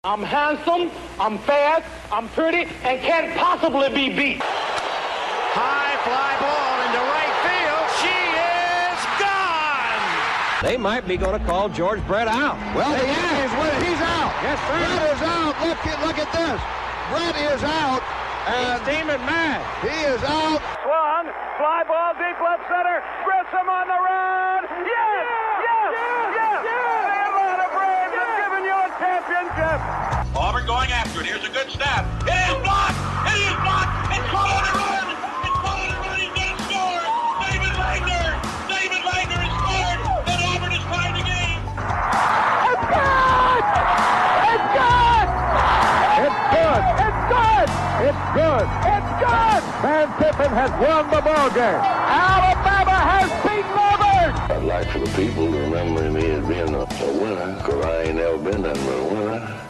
I'm handsome, I'm fast, I'm pretty, and can't possibly be beat. High fly ball into right field. She is gone. They might be going to call George Brett out. Well, he's out. Yes, sir. Brett is out. Look at this. Brett is out. And he's steaming mad. He is out. Swung. Fly ball deep left center. Grissom on the run. Yes! The Atlanta Braves have given you a championship. Auburn going after it. Here's a good snap. It is blocked. It is blocked. It's caught on a run. It's caught on a run. He's going to score. David Wagner has scored. And Auburn is tied the game. It's good! It's good! It's good. It's good! It's good. It's good! Van Tippen has won the ball game. Alabama has beaten Auburn! I'd like for the people to remember me as being a winner, because I ain't never been that much winner.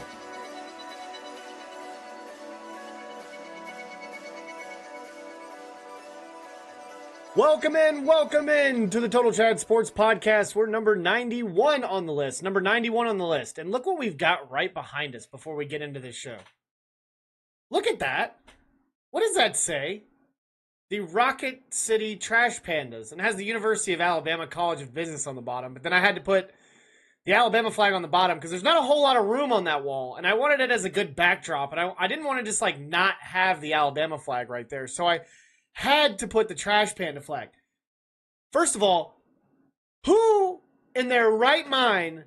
Welcome in to the Total Chad Sports Podcast. We're number 91 on the list. And look what we've got right behind us before we get into this show. Look at that. What does that say? The Rocket City Trash Pandas. And it has the University of Alabama College of Business on the bottom. But then I had to put the Alabama flag on the bottom because there's not a whole lot of room on that wall. And I wanted it as a good backdrop. And I didn't want to just not have the Alabama flag right there. So I had to put the Trash Panda flag. First of all, who in their right mind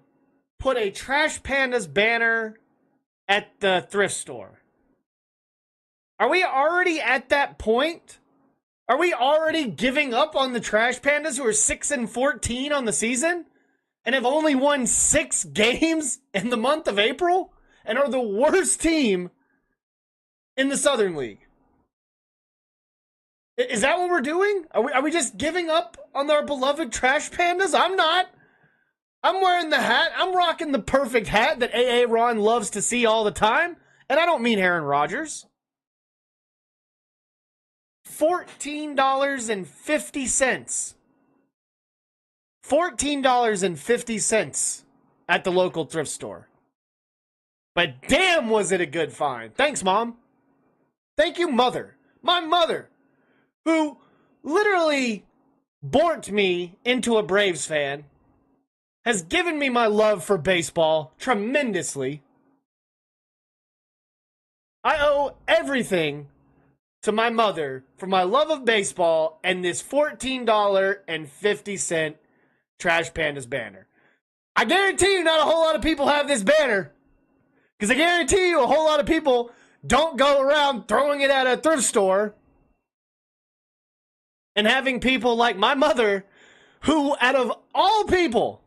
put a Trash Pandas banner at the thrift store? Are we already at that point? Are we already giving up on the Trash Pandas, who are 6-14 on the season and have only won 6 games in the month of April and are the worst team in the Southern League? Is that what we're doing? Are we just giving up on our beloved Trash Pandas? I'm not. I'm wearing the hat. I'm rocking the perfect hat that A.A. Ron loves to see all the time. And I don't mean Aaron Rodgers. $14.50. $14.50 at the local thrift store. But damn, was it a good find. Thanks, Mom. Thank you, Mother. My mother, who literally borked me into a Braves fan, has given me my love for baseball tremendously. I owe everything to my mother for my love of baseball and this $14.50 Trash Pandas banner. I guarantee you not a whole lot of people have this banner, because I guarantee you a whole lot of people don't go around throwing it at a thrift store and having people like my mother, who, out of all people,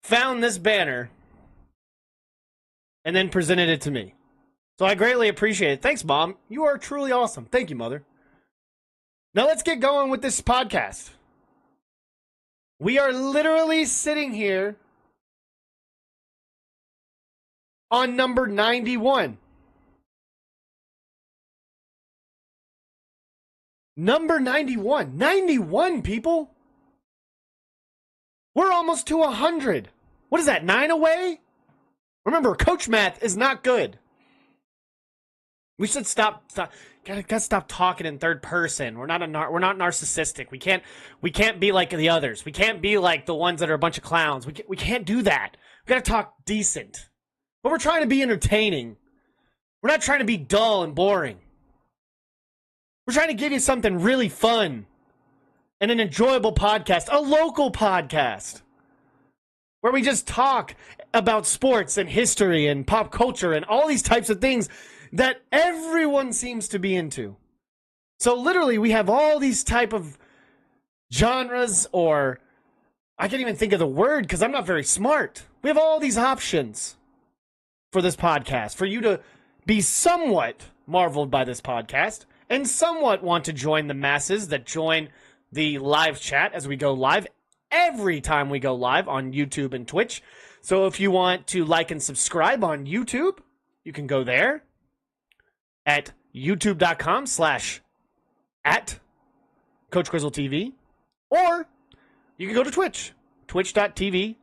found this banner and then presented it to me. So I greatly appreciate it. Thanks, Mom. You are truly awesome. Thank you, Mother. Now let's get going with this podcast. We are literally sitting here on number 91. Number 91. 91, people. We're almost to 100. What is that, 9 away? Remember, Coach Math is not good. We should stop. Gotta stop talking in third person. We're not narcissistic. We can't be like the others. We can't be like the ones that are a bunch of clowns. We can't do that. We gotta talk decent. But we're trying to be entertaining. We're not trying to be dull and boring. We're trying to give you something really fun and an enjoyable podcast, a local podcast, where we just talk about sports and history and pop culture and all these types of things that everyone seems to be into. So literally, we have all these type of genres, or I can't even think of the word because I'm not very smart. We have all these options for this podcast, for you to be somewhat marveled by this podcast and somewhat want to join the masses that join the live chat as we go live every time we go live on YouTube and Twitch. So if you want to like and subscribe on YouTube, you can go there at youtube.com/@CoachGrizzleTV, or you can go to Twitch, twitch.tv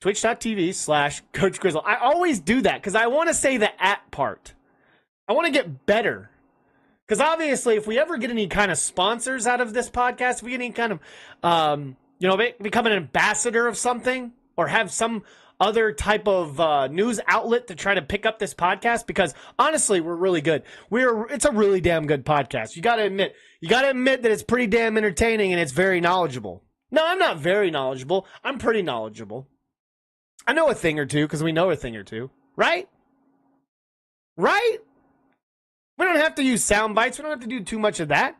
Twitch.tv/Coach Grizzle. I always do that because I want to say the at part. I want to get better. Because obviously, if we ever get any kind of sponsors out of this podcast, if we get any kind of, become an ambassador of something or have some other type of news outlet to try to pick up this podcast, because honestly, we're really good. It's a really damn good podcast. You got to admit that it's pretty damn entertaining and it's very knowledgeable. No, I'm not very knowledgeable. I'm pretty knowledgeable. I know a thing or two because we know a thing or two, right? Right? We don't have to use sound bites. We don't have to do too much of that.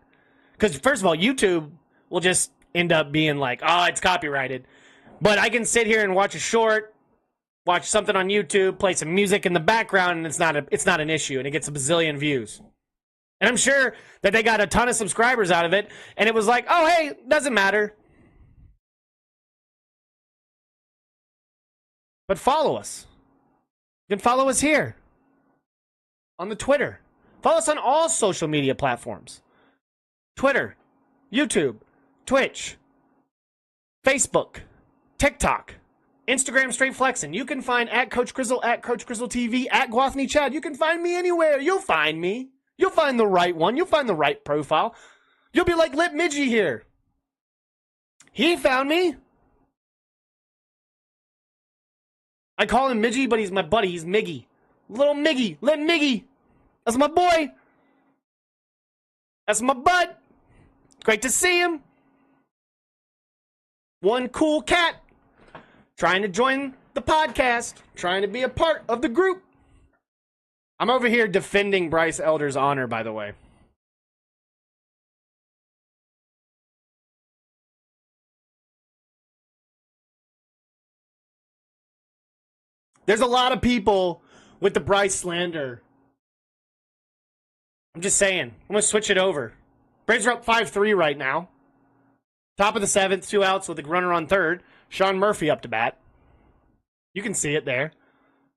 Because, first of all, YouTube will just end up being like, oh, it's copyrighted. But I can sit here and watch a short, watch something on YouTube, play some music in the background, and it's not an issue, and it gets a bazillion views. And I'm sure that they got a ton of subscribers out of it, and it was like, oh, hey, doesn't matter. But follow us. You can follow us here on the Twitter. Follow us on all social media platforms. Twitter, YouTube, Twitch, Facebook, TikTok, Instagram straight flexing. You can find at Coach Grizzle, at Coach Grizzle TV, at Guathny Chad. You can find me anywhere. You'll find me. You'll find the right one. You'll find the right profile. You'll be like Lit Midgie here. He found me. I call him Midgie, but he's my buddy. He's Miggy. Little Miggy. Lit Miggy. That's my boy. That's my bud. Great to see him. One cool cat. Trying to join the podcast. Trying to be a part of the group. I'm over here defending Bryce Elder's honor, by the way. There's a lot of people with the Bryce slander. I'm just saying. I'm going to switch it over. Braves are up 5-3 right now. Top of the 7th, 2 outs with a runner on third. Sean Murphy up to bat. You can see it there.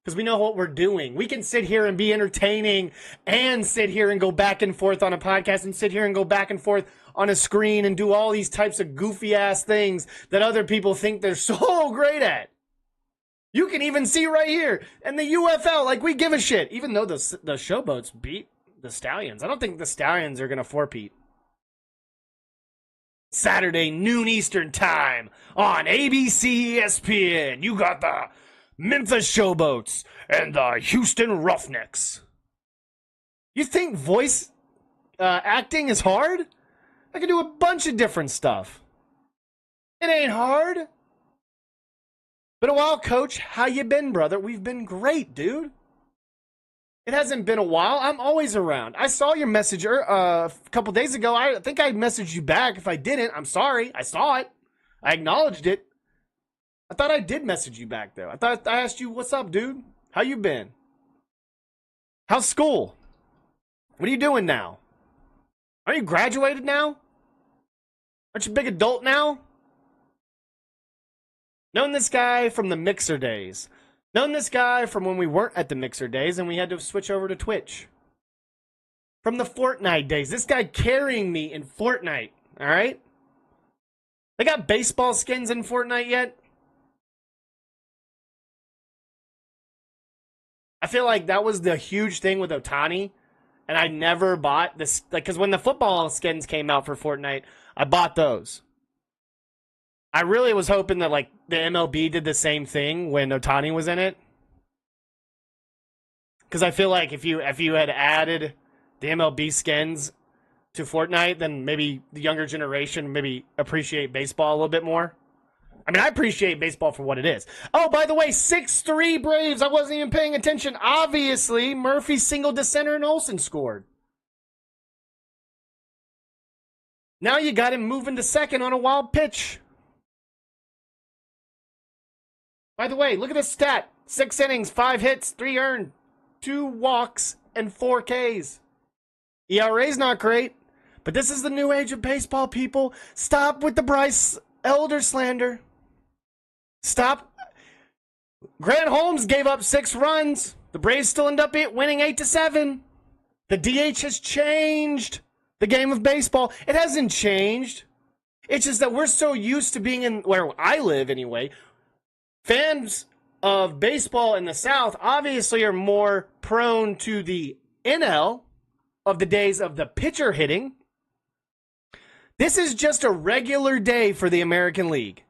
Because we know what we're doing. We can sit here and be entertaining and sit here and go back and forth on a podcast and sit here and go back and forth on a screen and do all these types of goofy-ass things that other people think they're so great at. You can even see right here. And the UFL, like, we give a shit. Even though the Showboats beat the Stallions. I don't think the Stallions are going to four-peat. Saturday, noon Eastern time on ABC ESPN. You got the Memphis Showboats and the Houston Roughnecks. You think voice acting is hard? I can do a bunch of different stuff. It ain't hard. Been a while, Coach. How you been, brother? We've been great, dude. It hasn't been a while. I'm always around. I saw your message a couple days ago. I think I messaged you back. If I didn't, I'm sorry. I saw it. I acknowledged it. I thought I did message you back, though. I thought I asked you, what's up, dude? How you been? How's school? What are you doing now? Are you graduated now? Aren't you a big adult now? Known this guy from the Mixer days. Known this guy from when we weren't at the Mixer days and we had to switch over to Twitch. From the Fortnite days. This guy carrying me in Fortnite, all right? They got baseball skins in Fortnite yet? I feel like that was the huge thing with Ohtani, and I never bought this, like, because when the football skins came out for Fortnite, I bought those. I really was hoping that, like, the MLB did the same thing when Ohtani was in it. Because I feel like if you had added the MLB skins to Fortnite, then maybe the younger generation maybe appreciate baseball a little bit more. I mean, I appreciate baseball for what it is. Oh, by the way, 6-3 Braves. I wasn't even paying attention. Obviously, Murphy singled to center and Olsen scored. Now you got him moving to second on a wild pitch. By the way, look at this stat. 6 innings, 5 hits, 3 earned, 2 walks, and 4 Ks. ERA's not great, but this is the new age of baseball, people. Stop with the Bryce Elder slander. Stop. Grant Holmes gave up 6 runs. The Braves still end up winning 8-7. The DH has changed the game of baseball. It hasn't changed. It's just that we're so used to being in, where I live anyway, fans of baseball in the South obviously are more prone to the NL of the days of the pitcher hitting. This is just a regular day for the American League.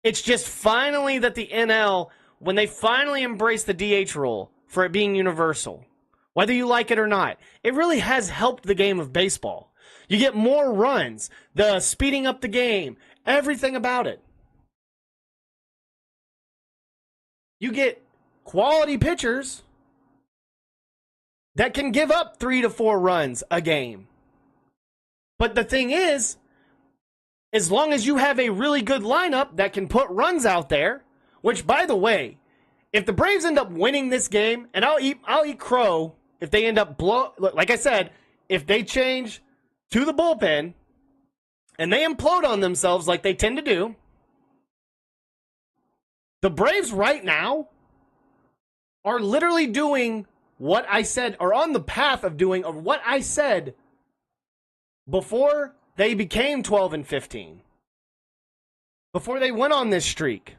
It's just finally that the NL, when they finally embrace the DH rule for it being universal, whether you like it or not, it really has helped the game of baseball. You get more runs, the speeding up the game, everything about it. You get quality pitchers that can give up 3 to 4 runs a game. But the thing is, as long as you have a really good lineup that can put runs out there, which, by the way, if the Braves end up winning this game, and I'll eat crow if they end up like I said, if they change to the bullpen and they implode on themselves like they tend to do, the Braves right now are literally doing what I said, or on the path of doing of what I said before they became 12-15. Before they went on this streak.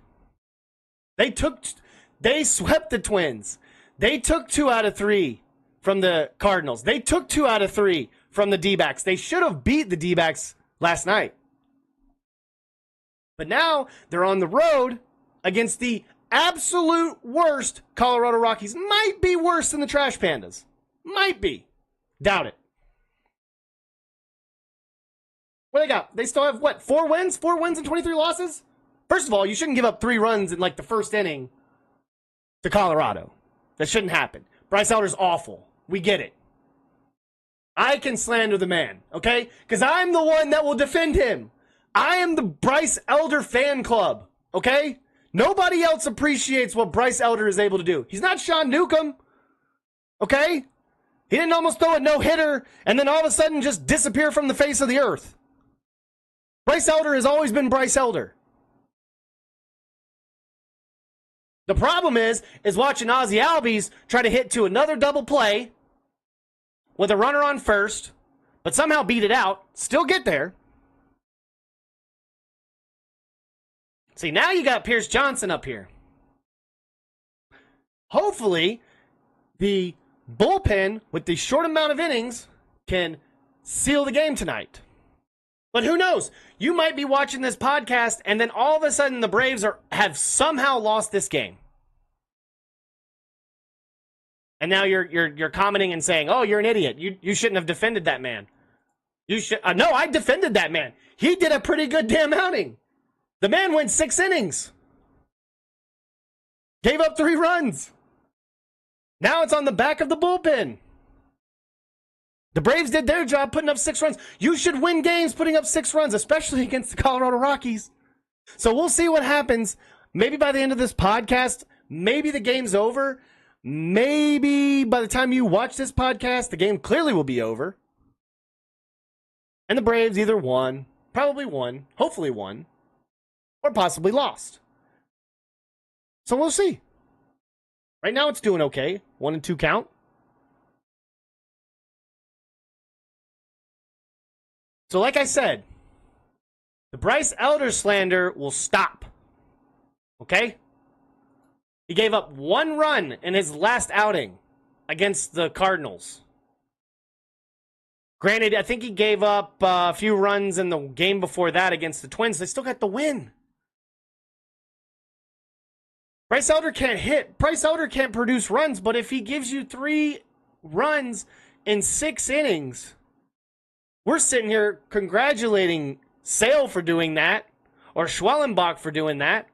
They swept the Twins. They took 2 out of 3 from the Cardinals. They took 2 out of 3 from the D-backs. They should have beat the D-backs last night. But now they're on the road against the absolute worst Colorado Rockies. Might be worse than the Trash Pandas. Might be. Doubt it. What they got? They still have, what, 4 wins? 4 wins and 23 losses? First of all, you shouldn't give up 3 runs in, like, the first inning to Colorado. That shouldn't happen. Bryce Elder's awful. We get it. I can slander the man, okay? Because I'm the one that will defend him. I am the Bryce Elder fan club, okay? Nobody else appreciates what Bryce Elder is able to do. He's not Sean Newcomb, okay? He didn't almost throw a no-hitter and then all of a sudden just disappear from the face of the earth. Bryce Elder has always been Bryce Elder. The problem is watching Ozzie Albies try to hit to another double play with a runner on first, but somehow beat it out, still get there. See, now you got Pierce Johnson up here. Hopefully, the bullpen with the short amount of innings can seal the game tonight. But who knows? You might be watching this podcast, and then all of a sudden the Braves have somehow lost this game. And now you're commenting and saying, "Oh, you're an idiot. You shouldn't have defended that man." You should. No, I defended that man. He did a pretty good damn outing. The man went 6 innings. Gave up 3 runs. Now it's on the back of the bullpen. The Braves did their job putting up 6 runs. You should win games putting up 6 runs, especially against the Colorado Rockies. So we'll see what happens. Maybe by the end of this podcast, maybe the game's over. Maybe by the time you watch this podcast, the game clearly will be over. And the Braves either won, probably won, hopefully won, or possibly lost. So we'll see. Right now it's doing okay. 1 and 2 count. So like I said, the Bryce Elder slander will stop. Okay? He gave up 1 run in his last outing against the Cardinals. Granted, I think he gave up a few runs in the game before that against the Twins. They still got the win. Bryce Elder can't hit. Bryce Elder can't produce runs, but if he gives you 3 runs in 6 innings, we're sitting here congratulating Sale for doing that, or Schwellenbach for doing that.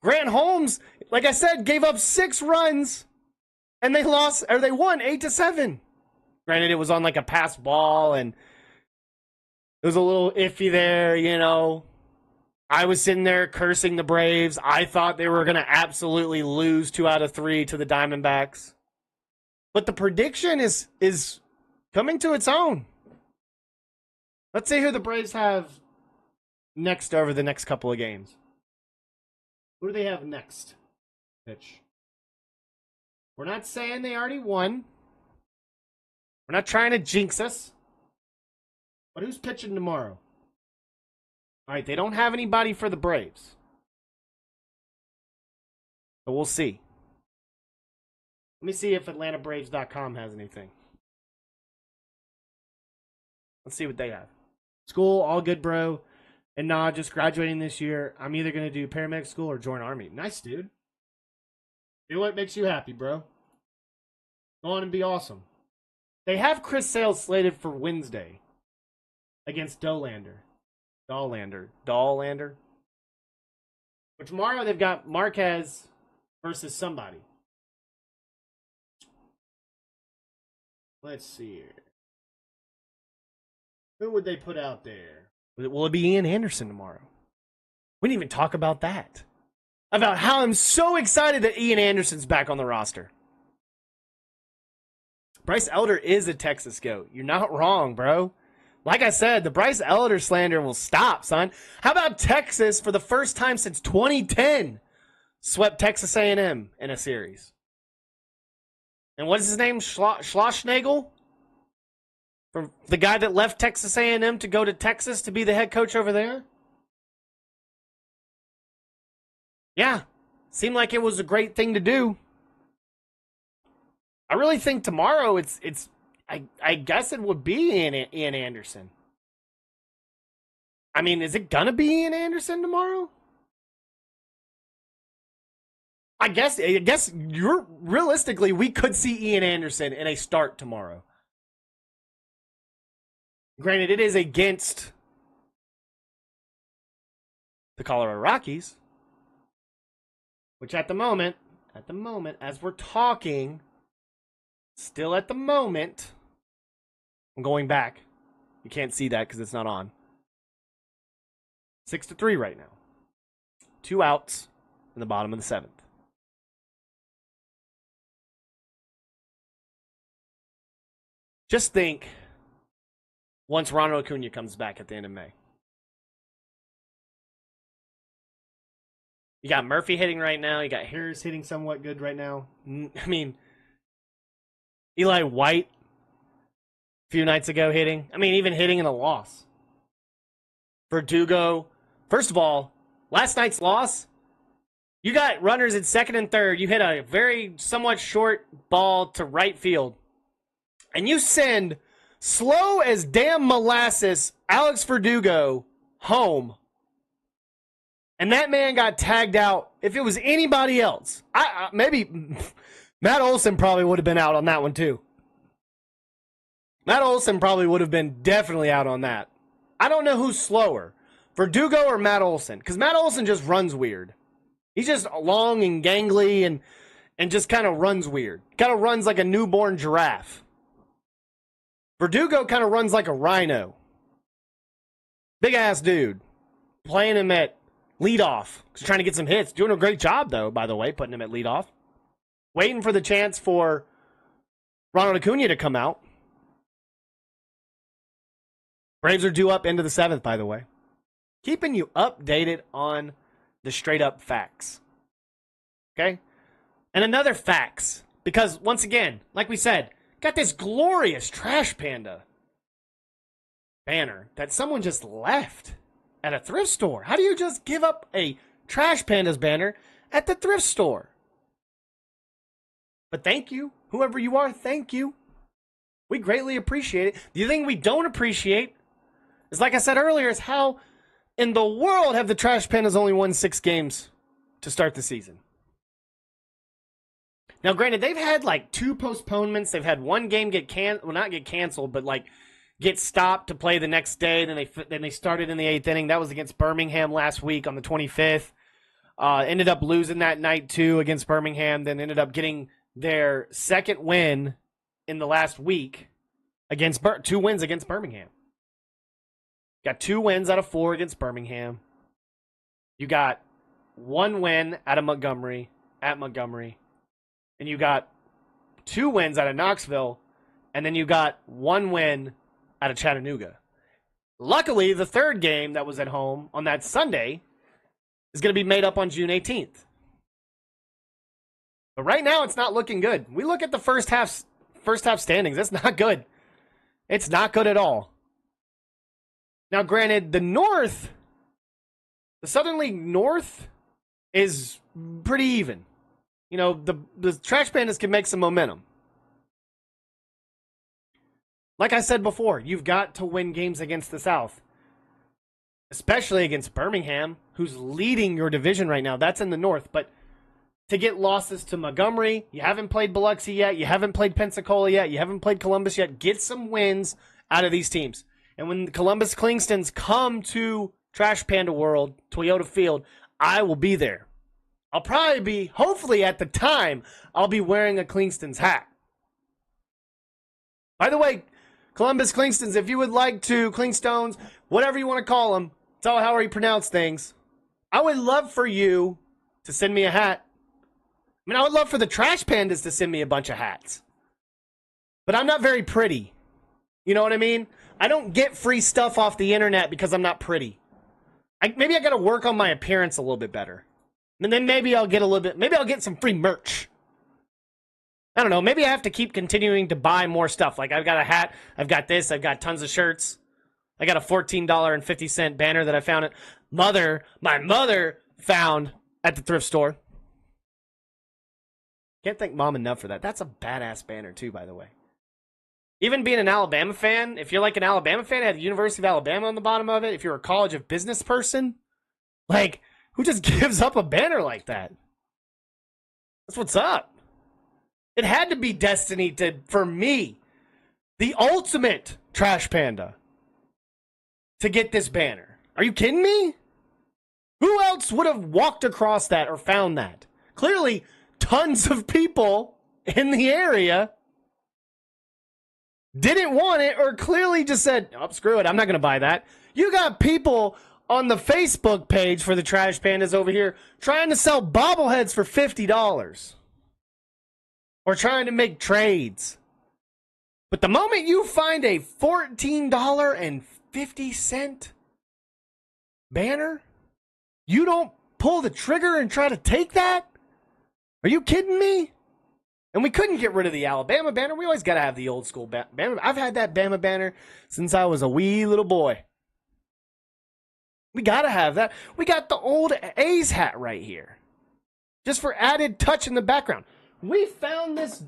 Grant Holmes, like I said, gave up 6 runs, and they won 8-7. Granted, it was on like a pass ball, and it was a little iffy there, you know. I was sitting there cursing the Braves. I thought they were going to absolutely lose 2 out of 3 to the Diamondbacks. But the prediction is coming to its own. Let's see who the Braves have next over the next couple of games. Who do they have next? Pitch. We're not saying they already won. We're not trying to jinx us. But who's pitching tomorrow? All right, they don't have anybody for the Braves. But we'll see. Let me see if AtlantaBraves.com has anything. Let's see what they have. School, all good, bro. And nah, just graduating this year. I'm either going to do paramedic school or join Army. Nice, dude. Do what makes you happy, bro. Go on and be awesome. They have Chris Sales slated for Wednesday against Dollander. But tomorrow they've got Marquez versus somebody. Let's see here. Who would they put out there? Will it be Ian Anderson tomorrow? We didn't even talk about that. About how I'm so excited that Ian Anderson's back on the roster. Bryce Elder is a Texas goat. You're not wrong, bro. Like I said, the Bryce Elder slander will stop, son. How about Texas, for the first time since 2010, swept Texas A&M in a series? And what is his name? Schlossnagel? From the guy that left Texas A&M to go to Texas to be the head coach over there? Yeah. Seemed like it was a great thing to do. I really think tomorrow I guess it would be Ian Anderson. I mean, is it gonna be Ian Anderson tomorrow? I guess realistically we could see Ian Anderson in a start tomorrow. Granted, it is against the Colorado Rockies, which at the moment, as we're talking, still at the moment, I'm going back. You can't see that because it's not on. 6-3 right now. 2 outs in the bottom of the 7th. Just think, once Ronald Acuna comes back at the end of May. You got Murphy hitting right now. You got Harris hitting somewhat good right now. I mean, Eli White a few nights ago hitting. I mean, even hitting in a loss. Verdugo. First of all, last night's loss, you got runners at second and third. You hit a very somewhat short ball to right field. And you send slow as damn molasses Alex Verdugo home. And that man got tagged out. If it was anybody else, maybe Matt Olson probably would have been out on that one too. Matt Olson probably would have been definitely out on that. I don't know who's slower, Verdugo or Matt Olson, because Matt Olson just runs weird. He's just long and gangly and just kind of runs weird. Kind of runs like a newborn giraffe. Verdugo kind of runs like a rhino. Big ass dude. Playing him at leadoff. He's trying to get some hits. Doing a great job, though, by the way, putting him at leadoff. Waiting for the chance for Ronald Acuna to come out. Braves are due up into the 7th, by the way. Keeping you updated on the straight-up facts. Okay? And another facts. Because, once again, like we said, got this glorious Trash Panda banner that someone just left at a thrift store. How do you just give up a Trash Pandas banner at the thrift store? But thank you. Whoever you are, thank you. We greatly appreciate it. The thing we don't appreciate is, like I said earlier, is how in the world have the Trash Pandas only won 6 games to start the season. Now, granted, they've had like 2 postponements. They've had one game not get canceled, but like get stopped to play the next day. Then they started in the 8th inning. That was against Birmingham last week on the 25th. Ended up losing that night too against Birmingham. Then ended up getting their second win in the last week against 2 wins against Birmingham. Got 2 wins out of 4 against Birmingham. You got 1 win out of Montgomery at Montgomery. And you got 2 wins out of Knoxville, and then you got 1 win out of Chattanooga. Luckily, the 3rd game that was at home on that Sunday is going to be made up on June 18th. But right now, it's not looking good. We look at the first half standings. It's not good. It's not good at all. Now, granted, the Southern League North is pretty even. You know, the Trash Pandas can make some momentum. Like I said before, you've got to win games against the South. Especially against Birmingham, who's leading your division right now. That's in the North. But to get losses to Montgomery, you haven't played Biloxi yet. You haven't played Pensacola yet. You haven't played Columbus yet. Get some wins out of these teams. And when Columbus Klingstons come to Trash Panda World, Toyota Field, I will be there. I'll probably be, hopefully at the time, I'll be wearing a Klingstons hat. By the way, Columbus Klingstons, if you would like to, Klingstones, whatever you want to call them, it's all how you pronounce things. I would love for you to send me a hat. I mean, I would love for the Trash Pandas to send me a bunch of hats. But I'm not very pretty. You know what I mean? I don't get free stuff off the internet because I'm not pretty. Maybe I got to work on my appearance a little bit better. And then maybe I'll get some free merch. I don't know. Maybe I have to keep continuing to buy more stuff. Like, I've got a hat. I've got this. I've got tons of shirts. I got a $14.50 banner that I found my mother found at the thrift store. Can't thank Mom enough for that. That's a badass banner, too, by the way. Even being an Alabama fan, if you're like an Alabama fan, it had the University of Alabama on the bottom of it. If you're a College of Business person, like, who just gives up a banner like that? That's what's up. It had to be destiny for me, the ultimate Trash Panda, to get this banner. Are you kidding me? Who else would have walked across that or found that? Clearly, tons of people in the area didn't want it or clearly just said, oh, screw it, I'm not going to buy that. You got people on the Facebook page for the Trash Pandas over here trying to sell bobbleheads for $50. Or trying to make trades. But the moment you find a $14.50 banner, you don't pull the trigger and try to take that? Are you kidding me? And we couldn't get rid of the Alabama banner. We always got to have the old school banner. I've had that Bama banner since I was a wee little boy. We got to have that. We got the old A's hat right here. Just for added touch in the background. We found this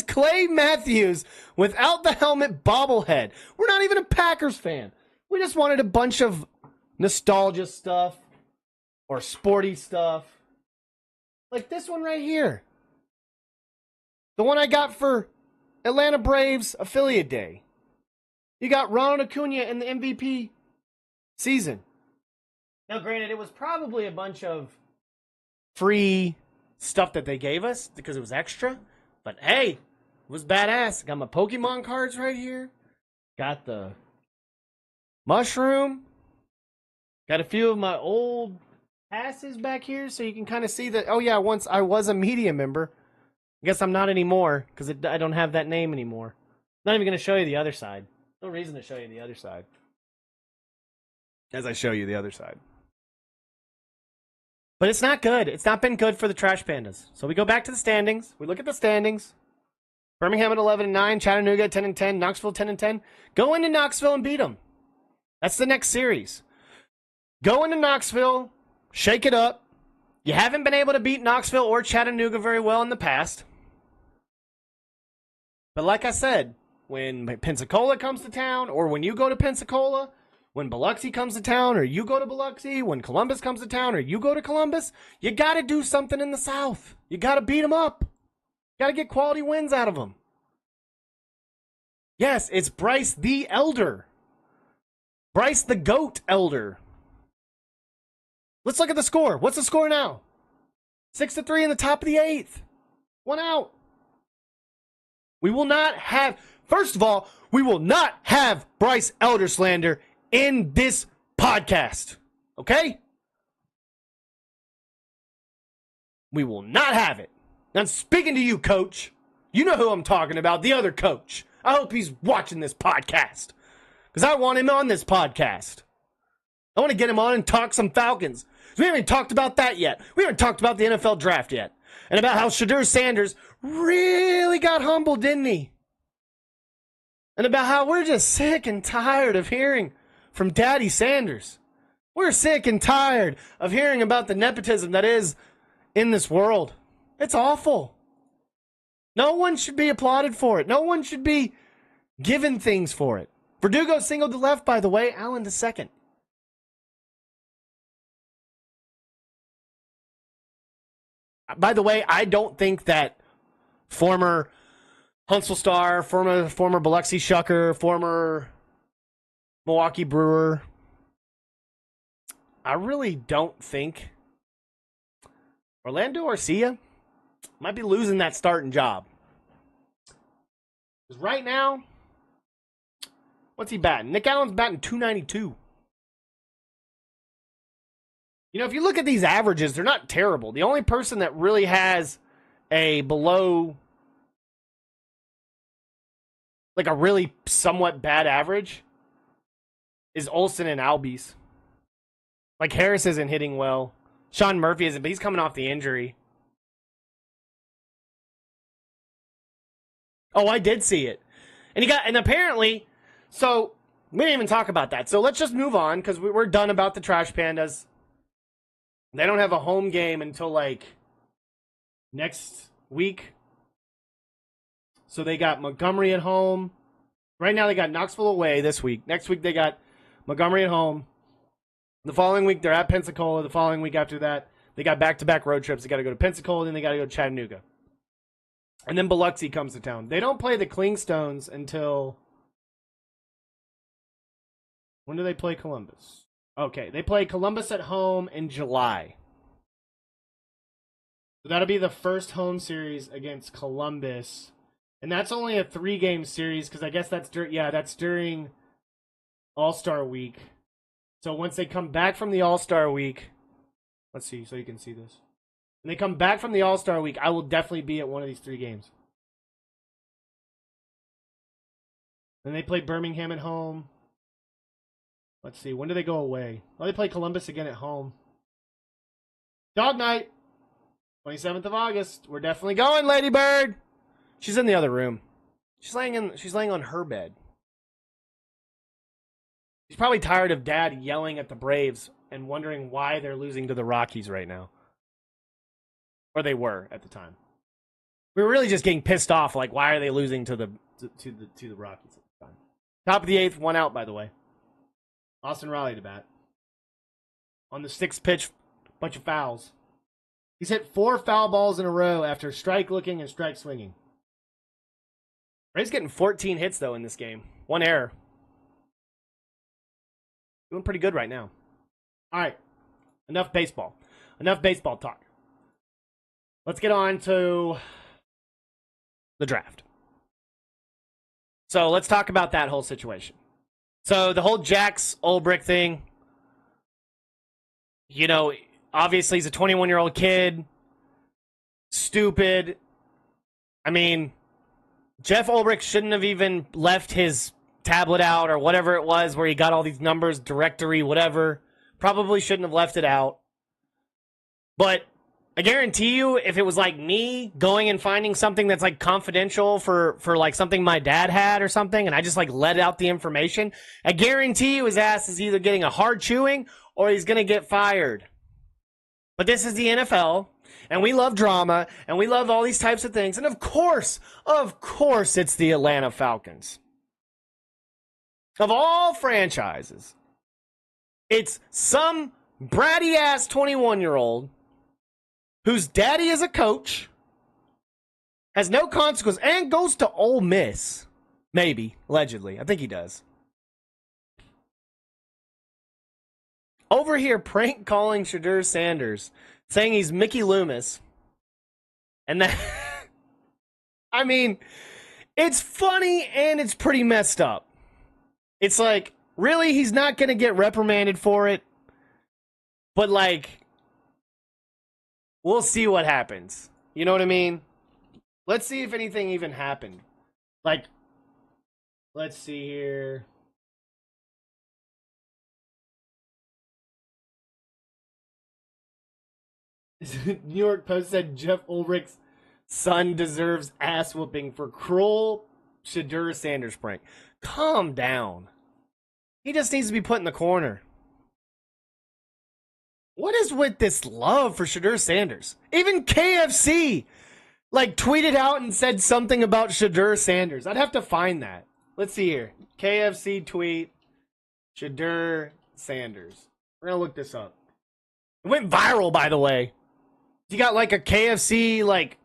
Clay Matthews without the helmet bobblehead. We're not even a Packers fan. We just wanted a bunch of nostalgia stuff or sporty stuff. Like this one right here. The one I got for Atlanta Braves Affiliate Day. You got Ronald Acuna in the MVP season. Now, granted, it was probably a bunch of free stuff that they gave us because it was extra. But hey, it was badass. Got my Pokemon cards right here. Got the mushroom. Got a few of my old passes back here so you can kind of see that. Oh yeah, once I was a media member. I guess I'm not anymore because I don't have that name anymore. Not even going to show you the other side. No reason to show you the other side. As I show you the other side. But it's not good. It's not been good for the Trash Pandas. So we go back to the standings. We look at the standings. Birmingham at 11-9, Chattanooga at 10-10, Knoxville 10-10. Go into Knoxville and beat them. That's the next series. Go into Knoxville, shake it up. You haven't been able to beat Knoxville or Chattanooga very well in the past. But like I said, when Pensacola comes to town, or when you go to Pensacola, when Biloxi comes to town, or you go to Biloxi, when Columbus comes to town, or you go to Columbus, you got to do something in the South. You got to beat them up. Got to get quality wins out of them. Yes, it's Bryce the Elder. Bryce the GOAT Elder. Let's look at the score. What's the score now? 6-3 in the top of the 8th. 1 out. We will not have, first of all, we will not have Bryce Elder slander in this podcast. Okay? We will not have it. Now, I'm speaking to you, coach. You know who I'm talking about, the other coach. I hope he's watching this podcast. Because I want him on this podcast. I want to get him on and talk some Falcons. We haven't talked about that yet. We haven't talked about the NFL draft yet. And about how Shedeur Sanders really got humbled, didn't he? And about how we're just sick and tired of hearing from Daddy Sanders. We're sick and tired of hearing about the nepotism that is in this world. It's awful. No one should be applauded for it. No one should be given things for it. Verdugo singled to left, by the way. Allen to second. By the way, I don't think that former Huntsville Star, former Biloxi Shucker, former Milwaukee Brewer, I really don't think Orlando Arcia might be losing that starting job. Because right now, what's he batting? Nick Allen's batting .292. You know, if you look at these averages, they're not terrible. The only person that really has a below, like a really somewhat bad average is Olsen and Albies. Like, Harris isn't hitting well. Sean Murphy isn't, but he's coming off the injury. Oh, I did see it. And apparently, so we didn't even talk about that. So let's just move on because we're done about the Trash Pandas. They don't have a home game until like next week. So they got Montgomery at home. Right now they got Knoxville away this week. Next week they got Montgomery at home. The following week they're at Pensacola. The following week after that they got back-to-back road trips. They got to go to Pensacola, then they got to go to Chattanooga. And then Biloxi comes to town. They don't play the Clingstones until... When do they play Columbus? Okay, they play Columbus at home in July. So that'll be the first home series against Columbus. And that's only a 3-game series because I guess that's during All-Star Week. So once they come back from the All-Star Week, let's see so you can see this. When they come back from the All-Star Week, I will definitely be at one of these 3 games. Then they play Birmingham at home. Let's see, when do they go away? Oh, they play Columbus again at home. Dog night, 27th of August. We're definitely going, Lady Bird. She's in the other room. She's laying on her bed. She's probably tired of Dad yelling at the Braves and wondering why they're losing to the Rockies right now. Or they were at the time. We were really just getting pissed off, like why are they losing to the Rockies at the time? Top of the 8th, 1 out, by the way. Austin Riley to bat. On the 6th pitch, bunch of fouls. He's hit 4 foul balls in a row after strike looking and strike swinging. Ray's getting 14 hits, though, in this game. 1 error. Doing pretty good right now. All right. Enough baseball. Enough baseball talk. Let's get on to the draft. So let's talk about that whole situation. So the whole Jax Ulbrich thing, you know, obviously he's a 21-year-old kid. Stupid. I mean, Jeff Ulbrich shouldn't have even left his tablet out or whatever it was where he got all these numbers, directory, whatever. Probably shouldn't have left it out. But I guarantee you, if it was like me going and finding something that's like confidential for like something my dad had or something, and I just like let out the information, I guarantee you his ass is either getting a hard chewing or he's going to get fired. But this is the NFL, and we love drama, and we love all these types of things. And of course, it's the Atlanta Falcons. Of all franchises, it's some bratty-ass 21-year-old whose daddy is a coach, has no consequence, and goes to Ole Miss. Maybe, allegedly. I think he does. Over here prank calling Shedeur Sanders, saying he's Mickey Loomis. And that, I mean, it's funny and it's pretty messed up. It's like, really, he's not going to get reprimanded for it? But like, we'll see what happens. You know what I mean? Let's see if anything even happened. Like, let's see here. New York Post said Jeff Ulbrich's son deserves ass whooping for cruel Shedeur Sanders prank. Calm down. He just needs to be put in the corner. What is with this love for Shedeur Sanders? Even KFC, like, tweeted out and said something about Shedeur Sanders. I'd have to find that. Let's see here. KFC tweet, Shedeur Sanders. We're going to look this up. It went viral, by the way. You got, like, a KFC, like,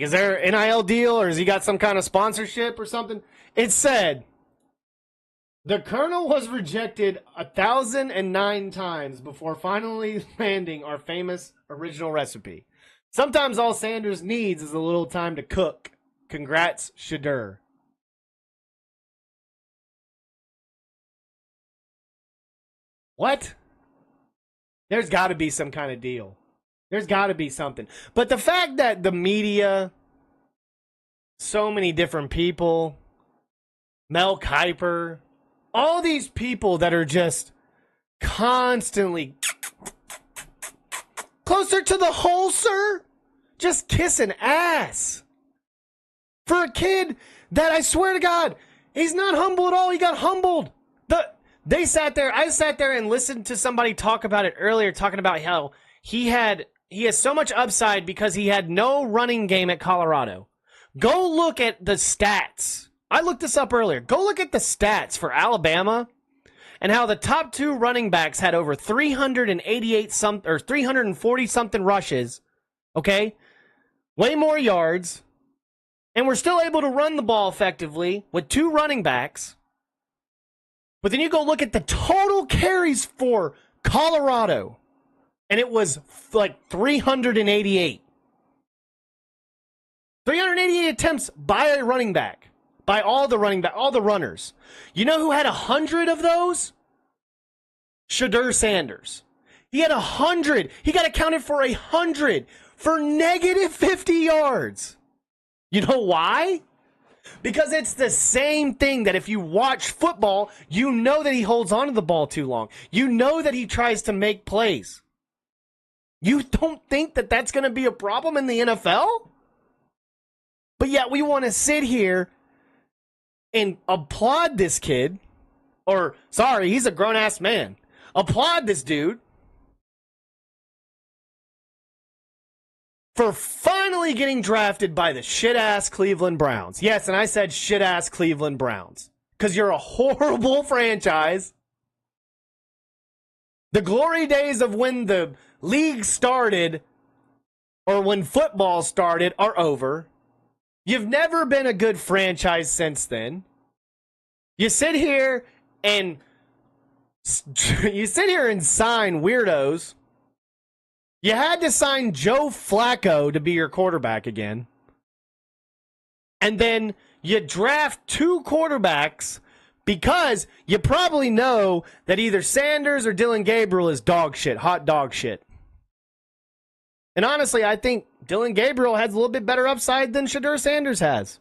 is there an NIL deal, or has he got some kind of sponsorship or something? It said, the Colonel was rejected 1,009 times before finally landing our famous original recipe. Sometimes all Sanders needs is a little time to cook. Congrats, Shedeur. What? There's got to be some kind of deal. There's got to be something. But the fact that the media, so many different people, Mel Kiper, all these people that are just constantly closer to the hole, sir, just kissing ass. For a kid that, I swear to God, he's not humble at all. He got humbled. I sat there and listened to somebody talk about it earlier, talking about how he has so much upside because he had no running game at Colorado. Go look at the stats. I looked this up earlier. Go look at the stats for Alabama and how the top two running backs had over 340 something rushes. Okay? Way more yards. And we're still able to run the ball effectively with two running backs. But then you go look at the total carries for Colorado, and it was like 388. 388 attempts by a running back, by all the runners. You know who had 100 of those? Shedeur Sanders. He had 100. He got accounted for 100 for negative 50 yards. You know why? Because it's the same thing that if you watch football, you know that he holds onto the ball too long. You know that he tries to make plays. You don't think that that's going to be a problem in the NFL? But yet we want to sit here and applaud this kid. Or, sorry, he's a grown-ass man. Applaud this dude for finally getting drafted by the shit-ass Cleveland Browns. Yes, and I said shit-ass Cleveland Browns. Because you're a horrible franchise. The glory days of when the league started, or when football started, are over. You've never been a good franchise since then. You sit here and sign weirdos. You had to sign Joe Flacco to be your quarterback again. And then you draft two quarterbacks because you probably know that either Sanders or Dylan Gabriel is dog shit, hot dog shit. And honestly, I think Dylan Gabriel has a little bit better upside than Shedeur Sanders has.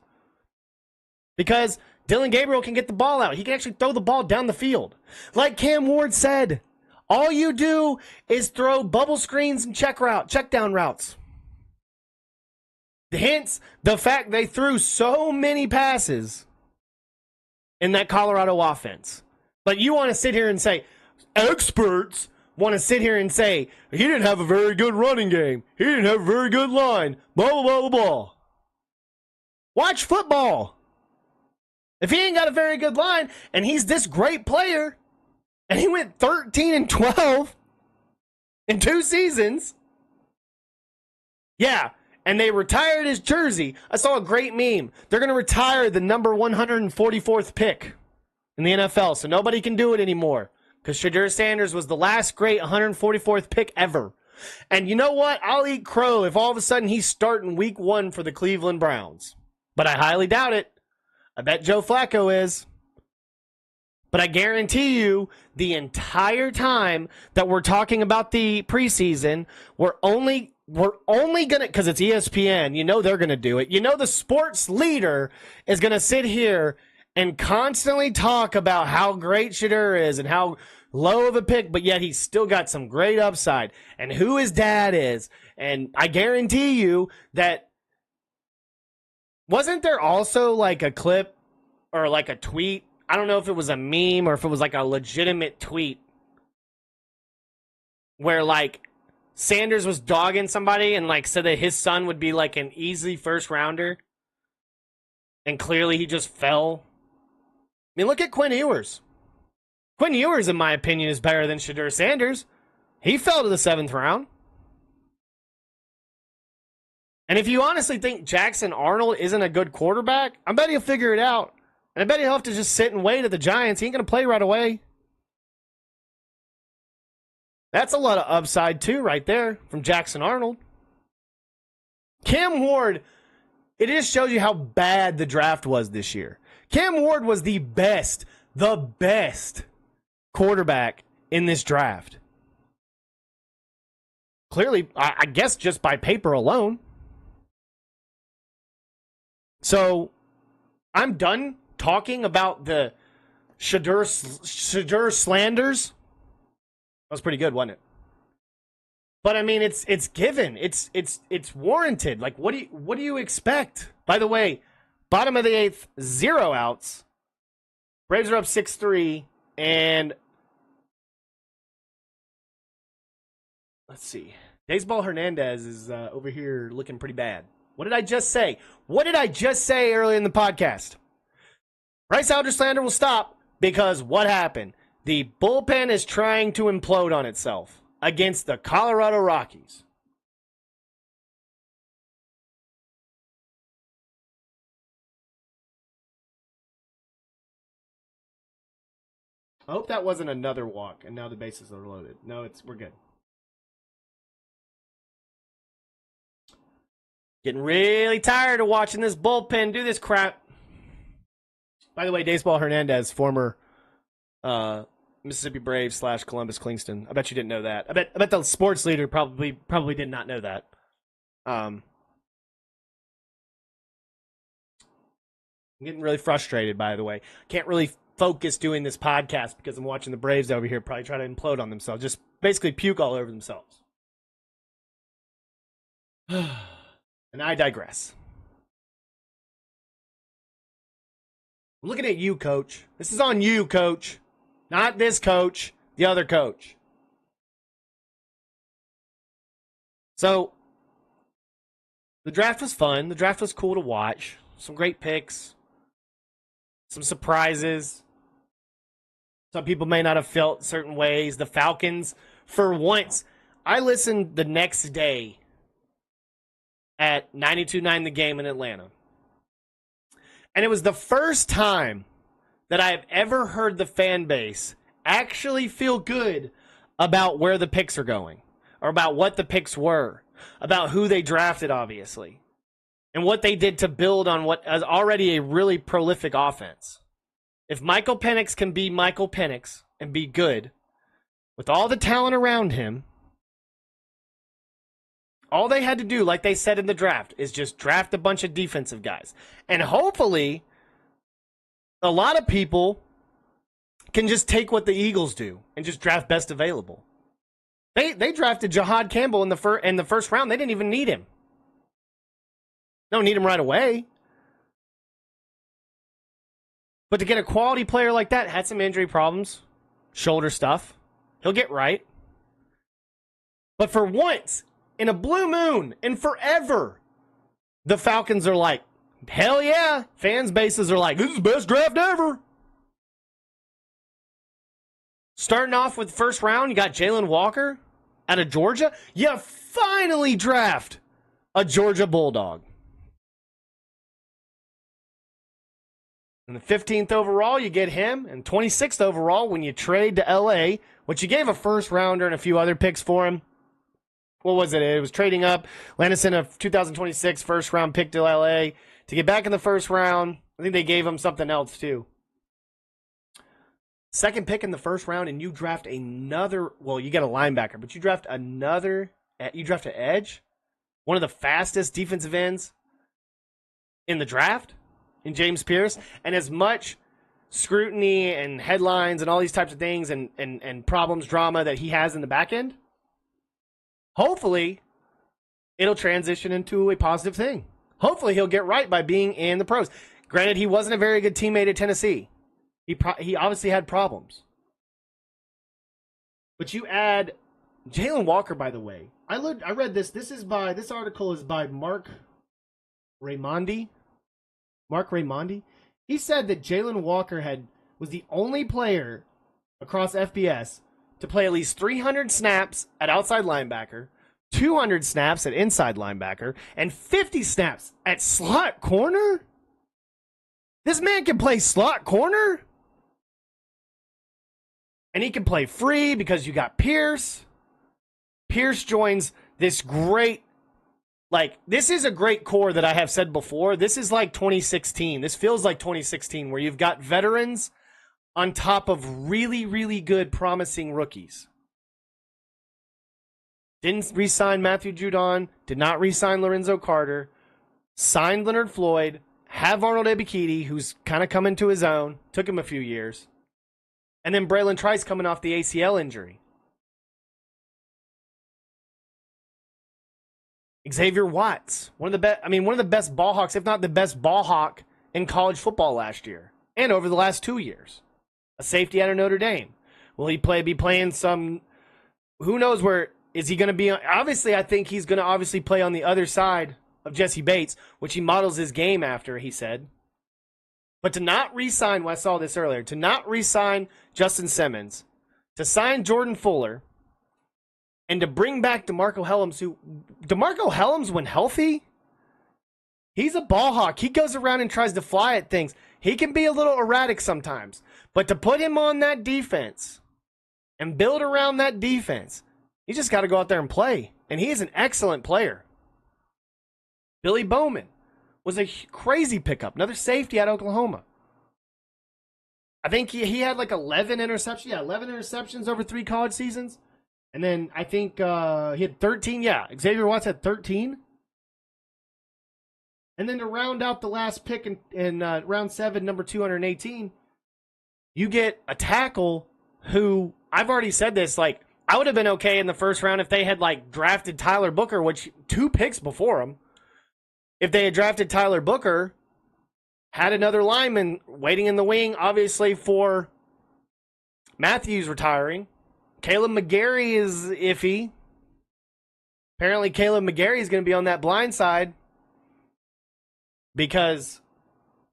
Because Dylan Gabriel can get the ball out. He can actually throw the ball down the field. Like Cam Ward said, all you do is throw bubble screens and check down routes. Hence, the fact they threw so many passes in that Colorado offense. But you want to sit here and say, experts want to sit here and say, he didn't have a very good running game. He didn't have a very good line. Blah, blah, blah, blah, blah. Watch football. If he ain't got a very good line, and he's this great player, and he went 13-12 in 2 seasons. Yeah, and they retired his jersey. I saw a great meme. They're going to retire the number 144th pick in the NFL, so nobody can do it anymore. Because Shedeur Sanders was the last great 144th pick ever. And you know what? I'll eat crow if all of a sudden he's starting week 1 for the Cleveland Browns. But I highly doubt it. I bet Joe Flacco is. But I guarantee you, the entire time that we're talking about the preseason, we're only gonna, because it's ESPN, you know they're gonna do it. You know the sports leader is gonna sit here and constantly talk about how great Shedeur is and how low of a pick, but yet he's still got some great upside and who his dad is. And I guarantee you that, wasn't there also like a clip or like a tweet? I don't know if it was a meme or if it was like a legitimate tweet where like Sanders was dogging somebody and like said that his son would be like an easy first rounder, and clearly he just fell. I mean, look at Quinn Ewers. Quinn Ewers, in my opinion, is better than Shedeur Sanders. He fell to the 7th round. And if you honestly think Jackson Arnold isn't a good quarterback, I bet he'll figure it out. And I bet he'll have to just sit and wait at the Giants. He ain't going to play right away. That's a lot of upside, too, right there from Jackson Arnold. Cam Ward, it just shows you how bad the draft was this year. Cam Ward was the best quarterback in this draft. Clearly, I guess just by paper alone. So, I'm done talking about the Shedeur slanders. That was pretty good, wasn't it? But I mean, it's given. It's warranted. Like, what do you expect? By the way, bottom of the 8th, 0 outs. Braves are up 6-3, and let's see. Baseball Hernandez is over here looking pretty bad. What did I just say? What did I just say earlier in the podcast? Bryce Alger slander will stop because what happened? The bullpen is trying to implode on itself against the Colorado Rockies. I hope that wasn't another walk and now the bases are loaded. No, we're good. Getting really tired of watching this bullpen do this crap. By the way, Baseball Hernandez, former Mississippi Braves / Columbus Kingston. I bet you didn't know that. I bet the sports leader probably did not know that. I'm getting really frustrated, by the way. Can't really focus doing this podcast because I'm watching the Braves over here probably try to implode on themselves. Just basically puke all over themselves. And I digress. I'm looking at you, coach. This is on you, coach. Not this coach, the other coach. So, the draft was fun. The draft was cool to watch. Some great picks. Some surprises. Some people may not have felt certain ways. The Falcons, for once, I listened the next day at 92.9 The Game in Atlanta. And it was the first time that I've ever heard the fan base actually feel good about where the picks are going, or about what the picks were, about who they drafted, obviously, and what they did to build on what is already a really prolific offense. If Michael Penix can be Michael Penix and be good, with all the talent around him, all they had to do, like they said in the draft, is just draft a bunch of defensive guys. And hopefully, a lot of people can just take what the Eagles do and just draft best available. They drafted Jahad Campbell in the first round. They didn't even need him. Don't need him right away. But to get a quality player like that, had some injury problems, shoulder stuff. He'll get right. But for once, in a blue moon, and forever, the Falcons are like, hell yeah. Fans' bases are like, this is the best draft ever. Starting off with first round, you got Jalen Walker out of Georgia. You finally draft a Georgia Bulldog. And the 15th overall, you get him. And 26th overall, when you trade to L.A., which you gave a first rounder and a few other picks for him. What was it? It was trading up. Landis in a 2026 first round pick to L.A. to get back in the first round. I think they gave him something else, too. Second pick in the first round, and you draft another. Well, you get a linebacker, but you draft another. You draft an edge, one of the fastest defensive ends in the draft, in James Pierce. And as much scrutiny and headlines and all these types of things and problems, drama that he has in the back end, hopefully it'll transition into a positive thing. Hopefully he'll get right by being in the pros. Granted, he wasn't a very good teammate at Tennessee. He obviously had problems. But you add Jalen Walker, by the way, I read this. This article is by Mark Raimondi. Mark Raimondi. He said that Jalen Walker was the only player across FBS to play at least 300 snaps at outside linebacker, 200 snaps at inside linebacker, and 50 snaps at slot corner. This man can play slot corner, and he can play free because you got Pierce. Pierce joins this great, this is a great core that I have said before. This is like 2016. This feels like 2016 where you've got veterans on top of really, really good, promising rookies. Didn't re-sign Matthew Judon. Did not re-sign Lorenzo Carter. Signed Leonard Floyd. Have Arnold Ebiketie, who's kind of coming to his own. Took him a few years. And then Braylon Trice coming off the ACL injury. Xavier Watts, one of the best ball hawks, if not the best ball hawk in college football last year and over the last 2 years. A safety out of Notre Dame. Will he be playing some? Who knows where is he going to be? Obviously, I think he's going to obviously play on the other side of Jesse Bates, which he models his game after. He said, but to not re-sign, well, I saw this earlier, to not re-sign Justin Simmons, to sign Jordan Fuller. And to bring back DeMarco Hellams, when healthy, he's a ball hawk. He goes around and tries to fly at things. He can be a little erratic sometimes. But to put him on that defense and build around that defense, you just got to go out there and play. And he is an excellent player. Billy Bowman was a crazy pickup. Another safety out of Oklahoma. I think he had 11 interceptions. Yeah, 11 interceptions over 3 college seasons. And then I think he had 13. Yeah, Xavier Watts had 13. And then to round out the last pick in round 7, number 218, you get a tackle who, I've already said this, I would have been okay in the first round if they had drafted Tyler Booker, which 2 picks before him. If they had drafted Tyler Booker, had another lineman waiting in the wing, obviously for Matthews retiring. Caleb McGarry is iffy. Apparently, Caleb McGarry is going to be on that blind side because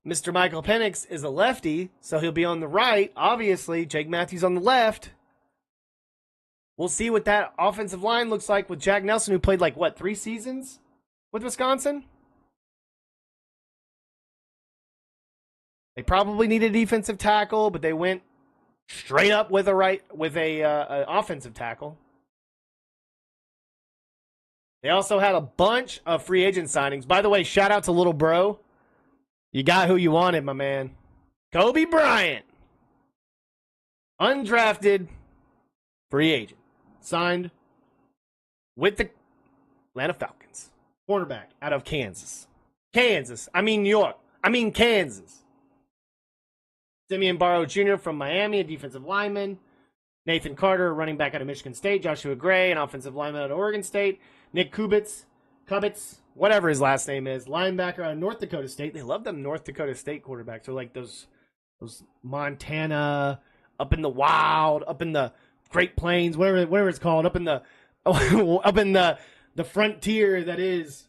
Mr. Michael Penix is a lefty, so he'll be on the right. Obviously, Jake Matthews on the left. We'll see what that offensive line looks like with Jack Nelson, who played 3 seasons with Wisconsin? They probably need a defensive tackle, but they went straight up with a offensive tackle. They also had a bunch of free agent signings. By the way, shout out to Little Bro. You got who you wanted, my man. Kobe Bryant. Undrafted free agent. Signed with the Atlanta Falcons. Cornerback out of Kansas. New York. Kansas. Simeon Barrow Jr. from Miami, a defensive lineman. Nathan Carter, a running back out of Michigan State. Joshua Gray, an offensive lineman out of Oregon State. Nick Kubitz, whatever his last name is, linebacker out of North Dakota State. They love them North Dakota State quarterbacks. They're like those Montana, up in the wild, up in the Great Plains, whatever it's called, up in the frontier that is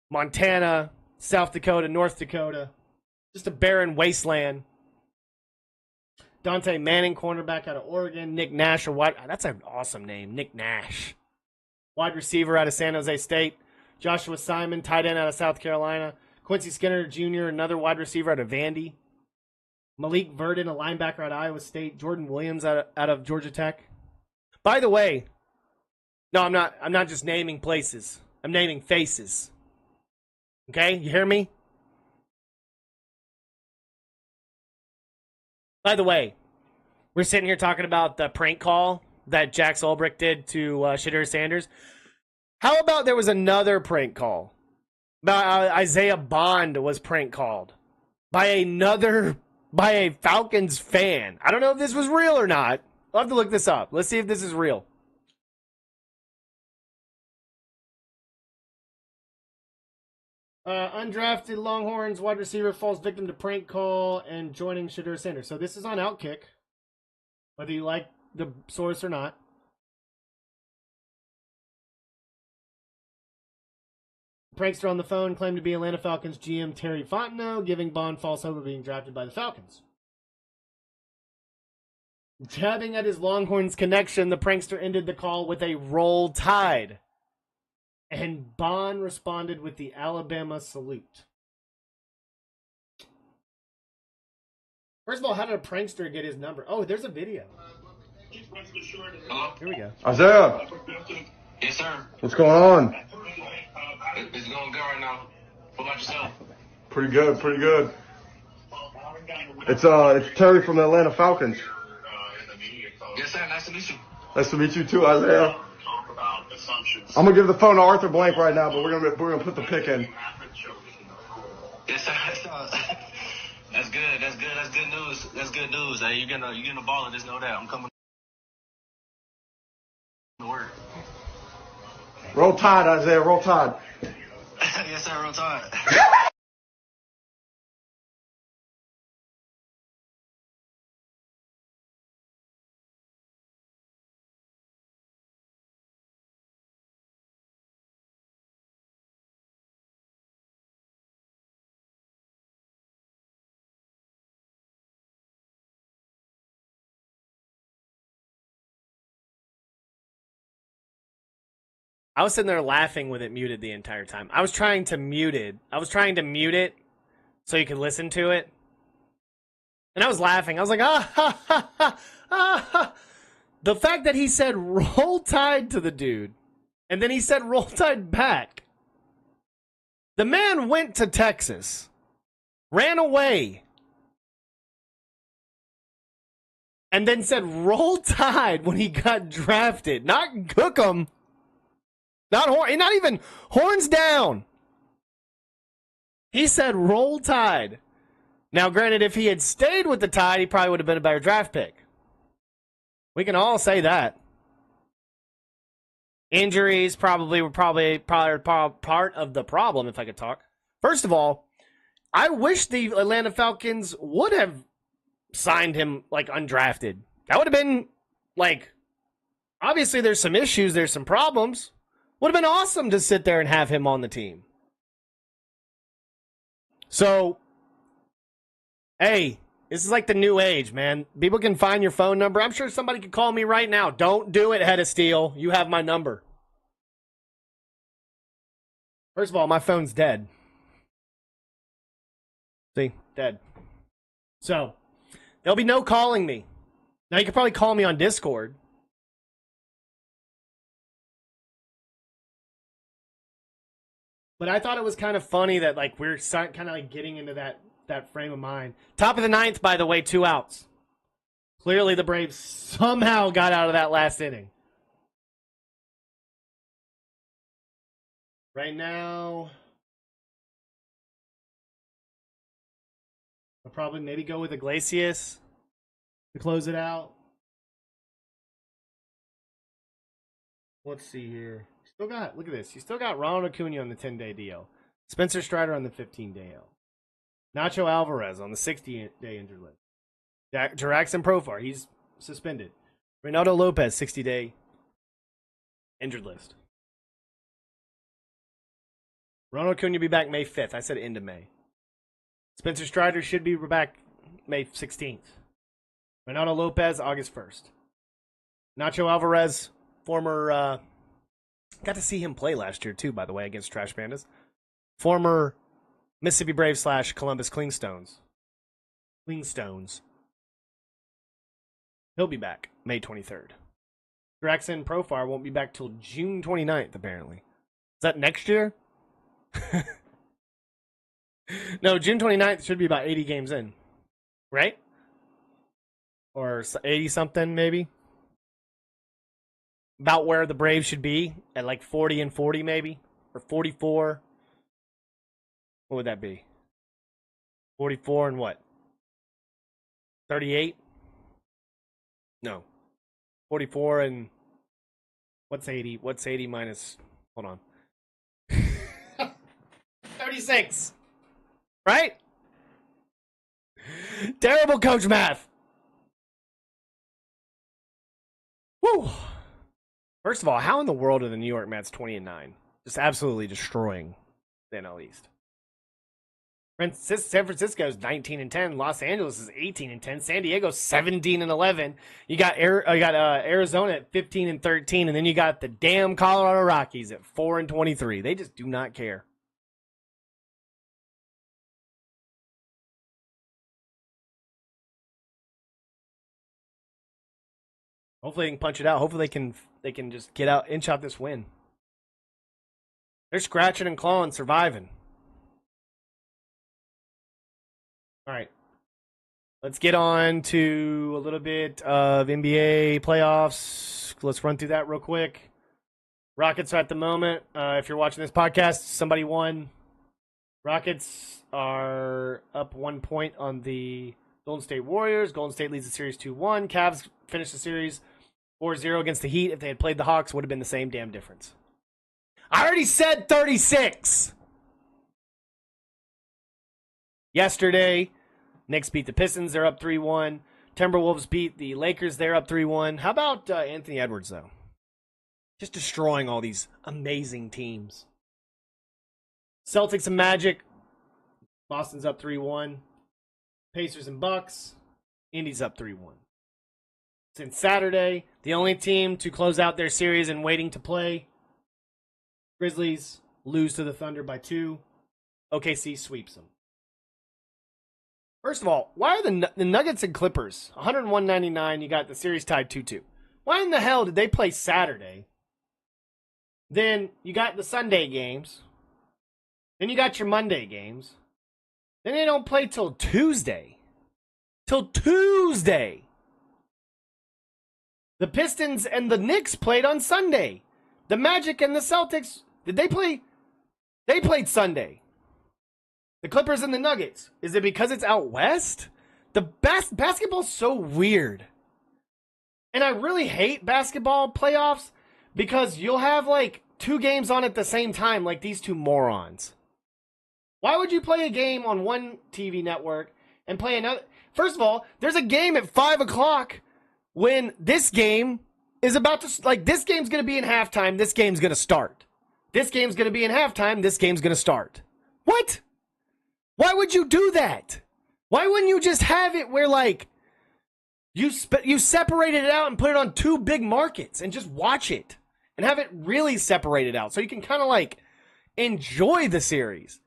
Montana, South Dakota, North Dakota. Just a barren wasteland. Dante Manning, cornerback out of Oregon. Nick Nash, that's an awesome name, Nick Nash. Wide receiver out of San Jose State. Joshua Simon, tight end out of South Carolina. Quincy Skinner Jr., another wide receiver out of Vandy. Malik Verdon, a linebacker out of Iowa State. Jordan Williams out of Georgia Tech. By the way, no, I'm not just naming places. I'm naming faces. Okay, you hear me? By the way, we're sitting here talking about the prank call that Jack Solbrick did to Shadur Sanders. How about there was another prank call about Isaiah Bond was prank called by a Falcons fan? I don't know if this was real or not. I'll have to look this up. Let's see if this is real. Undrafted Longhorns wide receiver falls victim to prank call and joining Shadur Sanders. So this is on Outkick, whether you like the source or not. prankster on the phone claimed to be Atlanta Falcons GM Terry Fontenot, giving Bond false hope of being drafted by the Falcons. Jabbing at his Longhorns connection, the prankster ended the call with a Roll Tide. And Bond responded with the Alabama salute. First of all, how did a prankster get his number? Oh, there's a video. Hello? Here we go. Isaiah, Yes, sir. what's going on? It's going good right now. What about yourself? Pretty good, pretty good. It's Terry from the Atlanta Falcons. Yes, sir. Nice to meet you. Nice to meet you too, Isaiah. I'm gonna give the phone to Arthur Blank right now, but we're gonna put the pick in. Yes, sir. That's good. That's good. That's good news. That's good news. Hey, you're getting a baller. Just know that. I'm coming to work. Roll Tide, Isaiah. Roll Tide. Yes, sir. Real time. I was sitting there laughing with it muted the entire time. I was trying to mute it. So you could listen to it. And I was laughing. I was like, ah, ha, ha, ha, ah, ha. The fact that he said Roll Tide to the dude, and then he said Roll Tide back. The man went to Texas, ran away, and then said Roll Tide when he got drafted. Not cook 'em. Not even horns down. He said Roll Tide. Now, granted, if he had stayed with the Tide, he probably would have been a better draft pick. We can all say that. Injuries were probably part of the problem, if I could talk. First of all, I wish the Atlanta Falcons would have signed him like undrafted. That would have been like, obviously there's some issues, there's some problems. Would have been awesome to sit there and have him on the team. So, hey, this is like the new age, man. People can find your phone number. I'm sure somebody could call me right now. Don't do it, Head of Steel. You have my number. First of all, my phone's dead. See? Dead. So, there'll be no calling me. Now, you could probably call me on Discord. But I thought it was kind of funny that like we're kind of like getting into that frame of mind. Top of the ninth, by the way, 2 outs. Clearly the Braves somehow got out of that last inning. Right now, I'll probably maybe go with Iglesias to close it out. Let's see here. Look at this. You still got Ronald Acuna on the 10-day DL. Spencer Strider on the 15-day DL. Nacho Alvarez on the 60-day injured list. Juraxen Profar, he's suspended. Reynaldo Lopez, 60-day injured list. Ronald Acuna will be back May 5th. I said end of May. Spencer Strider should be back May 16th. Reynaldo Lopez, August 1st. Nacho Alvarez, former... got to see him play last year, too, by the way, against Trash Pandas. Former Mississippi Braves / Columbus Cleanstones. He'll be back May 23rd. Juraxen Profar won't be back till June 29th, apparently. Is that next year? No, June 29th should be about 80 games in. Right? Or 80-something, maybe? About where the Braves should be, at like 40 and 40 maybe, or 44. What would that be? 44 and what? 38? No. 44 and what's 80? What's 80 minus? Hold on. 36. Right? Terrible coach math. Woo. First of all, how in the world are the New York Mets 20-9? Just absolutely destroying the NL East. San Francisco's 19-10. Los Angeles is 18-10. San Diego's 17-11. You got Arizona at 15-13, and then you got the damn Colorado Rockies at 4-23. They just do not care. Hopefully they can punch it out. Hopefully they can just inch out this win. They're scratching and clawing, surviving. All right. Let's get on to a little bit of NBA playoffs. Let's run through that real quick. Rockets are at the moment. If you're watching this podcast, somebody won. Rockets are up 1 point on the Golden State Warriors. Golden State leads the series 2-1. Cavs finished the series 4-0 against the Heat. If they had played the Hawks, it would have been the same damn difference. I already said 36. Yesterday, Knicks beat the Pistons. They're up 3-1. Timberwolves beat the Lakers. They're up 3-1. How about Anthony Edwards, though? Just destroying all these amazing teams. Celtics and Magic. Boston's up 3-1. Pacers and Bucks. Indy's up 3-1. Since Saturday, the only team to close out their series and waiting to play, Grizzlies lose to the Thunder by 2. OKC sweeps them. First of all, why are the Nuggets and Clippers 101-99? You got the series tied 2-2. Why in the hell did they play Saturday? Then you got the Sunday games. Then you got your Monday games. Then they don't play till Tuesday. Till Tuesday. The Pistons and the Knicks played on Sunday. The Magic and the Celtics, did they play? They played Sunday. The Clippers and the Nuggets. Is it because it's out west? The basketball's so weird. And I really hate basketball playoffs because you'll have like 2 games on at the same time like these two morons. Why would you play a game on one TV network and play another? First of all, there's a game at 5 o'clock when this game is about to, like, this game's going to be in halftime, this game's going to start. This game's going to be in halftime, this game's going to start. What? Why would you do that? Why wouldn't you just have it where, like, you separated it out and put it on 2 big markets and just watch it and have it really separated out so you can kind of, like, enjoy the series?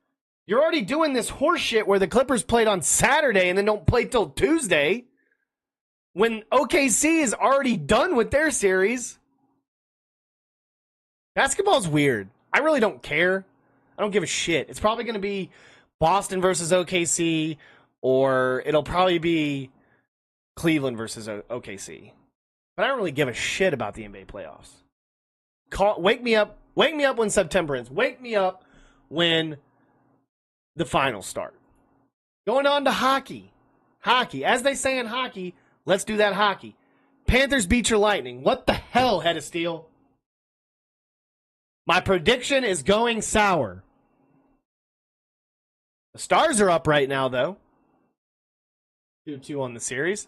You're already doing this horse shit where the Clippers played on Saturday and then don't play till Tuesday when OKC is already done with their series. Basketball's weird. I really don't care. I don't give a shit. It's probably going to be Boston versus OKC, or it'll probably be Cleveland versus OKC. But I don't really give a shit about the NBA playoffs. Wake me up when September ends. Wake me up when the finals start. Going on to hockey. Hockey. As they say in hockey, let's do that hockey. Panthers beat your Lightning. What the hell, Head of Steel? My prediction is going sour. The Stars are up right now, though. 2-2 on the series.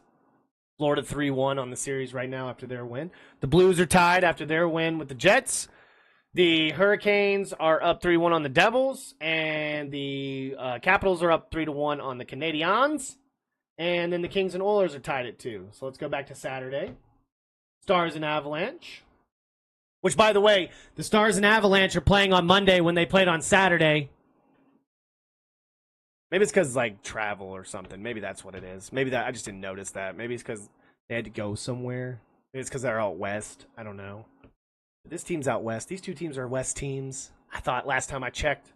Florida 3-1 on the series right now after their win. The Blues are tied after their win with the Jets. The Hurricanes are up 3-1 on the Devils. And the Capitals are up 3-1 on the Canadiens. And then the Kings and Oilers are tied at 2. So let's go back to Saturday. Stars and Avalanche. Which, by the way, the Stars and Avalanche are playing on Monday when they played on Saturday. Maybe it's because, like, travel or something. Maybe that's what it is. Maybe that I just didn't notice that. Maybe it's because they had to go somewhere. Maybe it's because they're out west. I don't know. But this team's out west. These two teams are west teams. I thought last time I checked.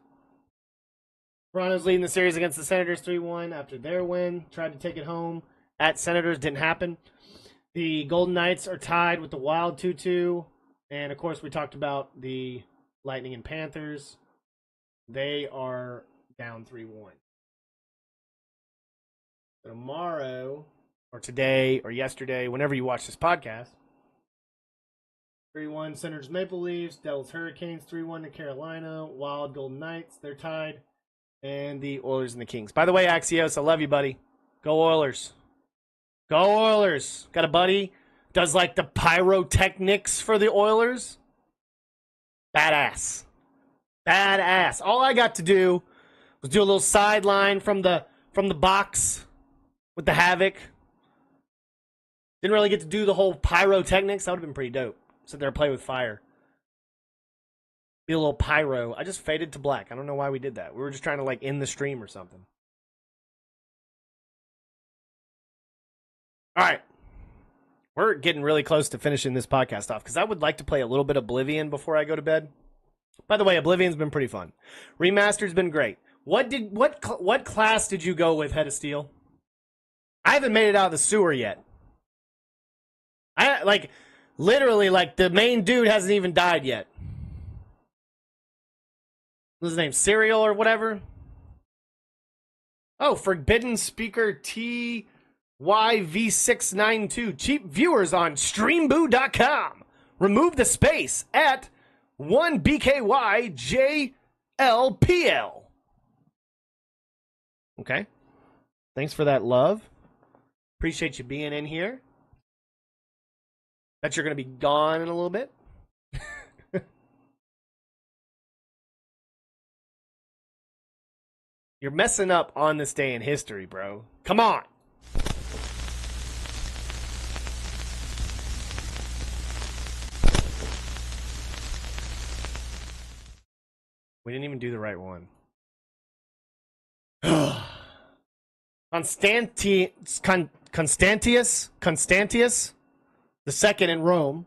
Toronto's leading the series against the Senators 3-1 after their win. Tried to take it home at Senators. Didn't happen. The Golden Knights are tied with the Wild 2-2. And, of course, we talked about the Lightning and Panthers. They are down 3-1. Tomorrow, or today, or yesterday, whenever you watch this podcast, 3-1 Senators Maple Leafs, Devils Hurricanes, 3-1 to Carolina, Wild Golden Knights, they're tied, and the Oilers and the Kings. By the way, Axios, I love you, buddy. Go Oilers. Go Oilers. Got a buddy, does like the pyrotechnics for the Oilers. Badass. Badass. All I got to do was do a little sideline from the box with the Havoc. Didn't really get to do the whole pyrotechnics. That would have been pretty dope. Sit there and play with fire. Be a little pyro. I just faded to black. I don't know why we did that. We were just trying to like end the stream or something. All right. We're getting really close to finishing this podcast off because I would like to play a little bit of Oblivion before I go to bed. By the way, Oblivion's been pretty fun. Remastered's been great. What class did you go with, Head of Steel? I haven't made it out of the sewer yet. Literally, the main dude hasn't even died yet. What's his name? Serial or whatever? Oh, Forbidden Speaker TYV692. Cheap viewers on streamboo.com. Remove the space at 1BKYJLPL. Okay. Thanks for that love. Appreciate you being in here. Bet you're going to be gone in a little bit. You're messing up on this day in history, bro. Come on. We didn't even do the right one. Constantius the second in Rome,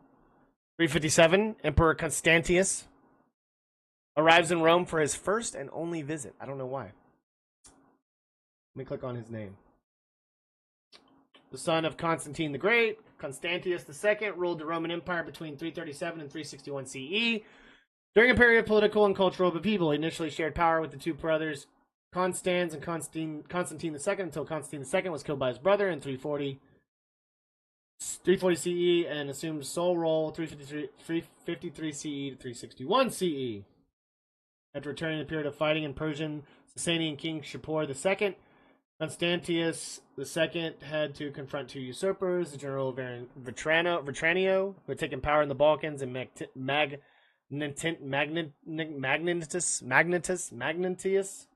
357, Emperor Constantius arrives in Rome for his first and only visit. I don't know why. Let me click on his name. The son of Constantine the Great, Constantius II ruled the Roman Empire between 337 and 361 CE. During a period of political and cultural upheaval, he initially shared power with the two brothers Constans and Constantine II until Constantine II was killed by his brother in 340 CE and assumed sole role 353 CE to 361 CE. After returning the period of fighting in Persian Sasanian king Shapur II, Constantius II had to confront two usurpers, the general Vetranio, who had taken power in the Balkans, and Magnentius,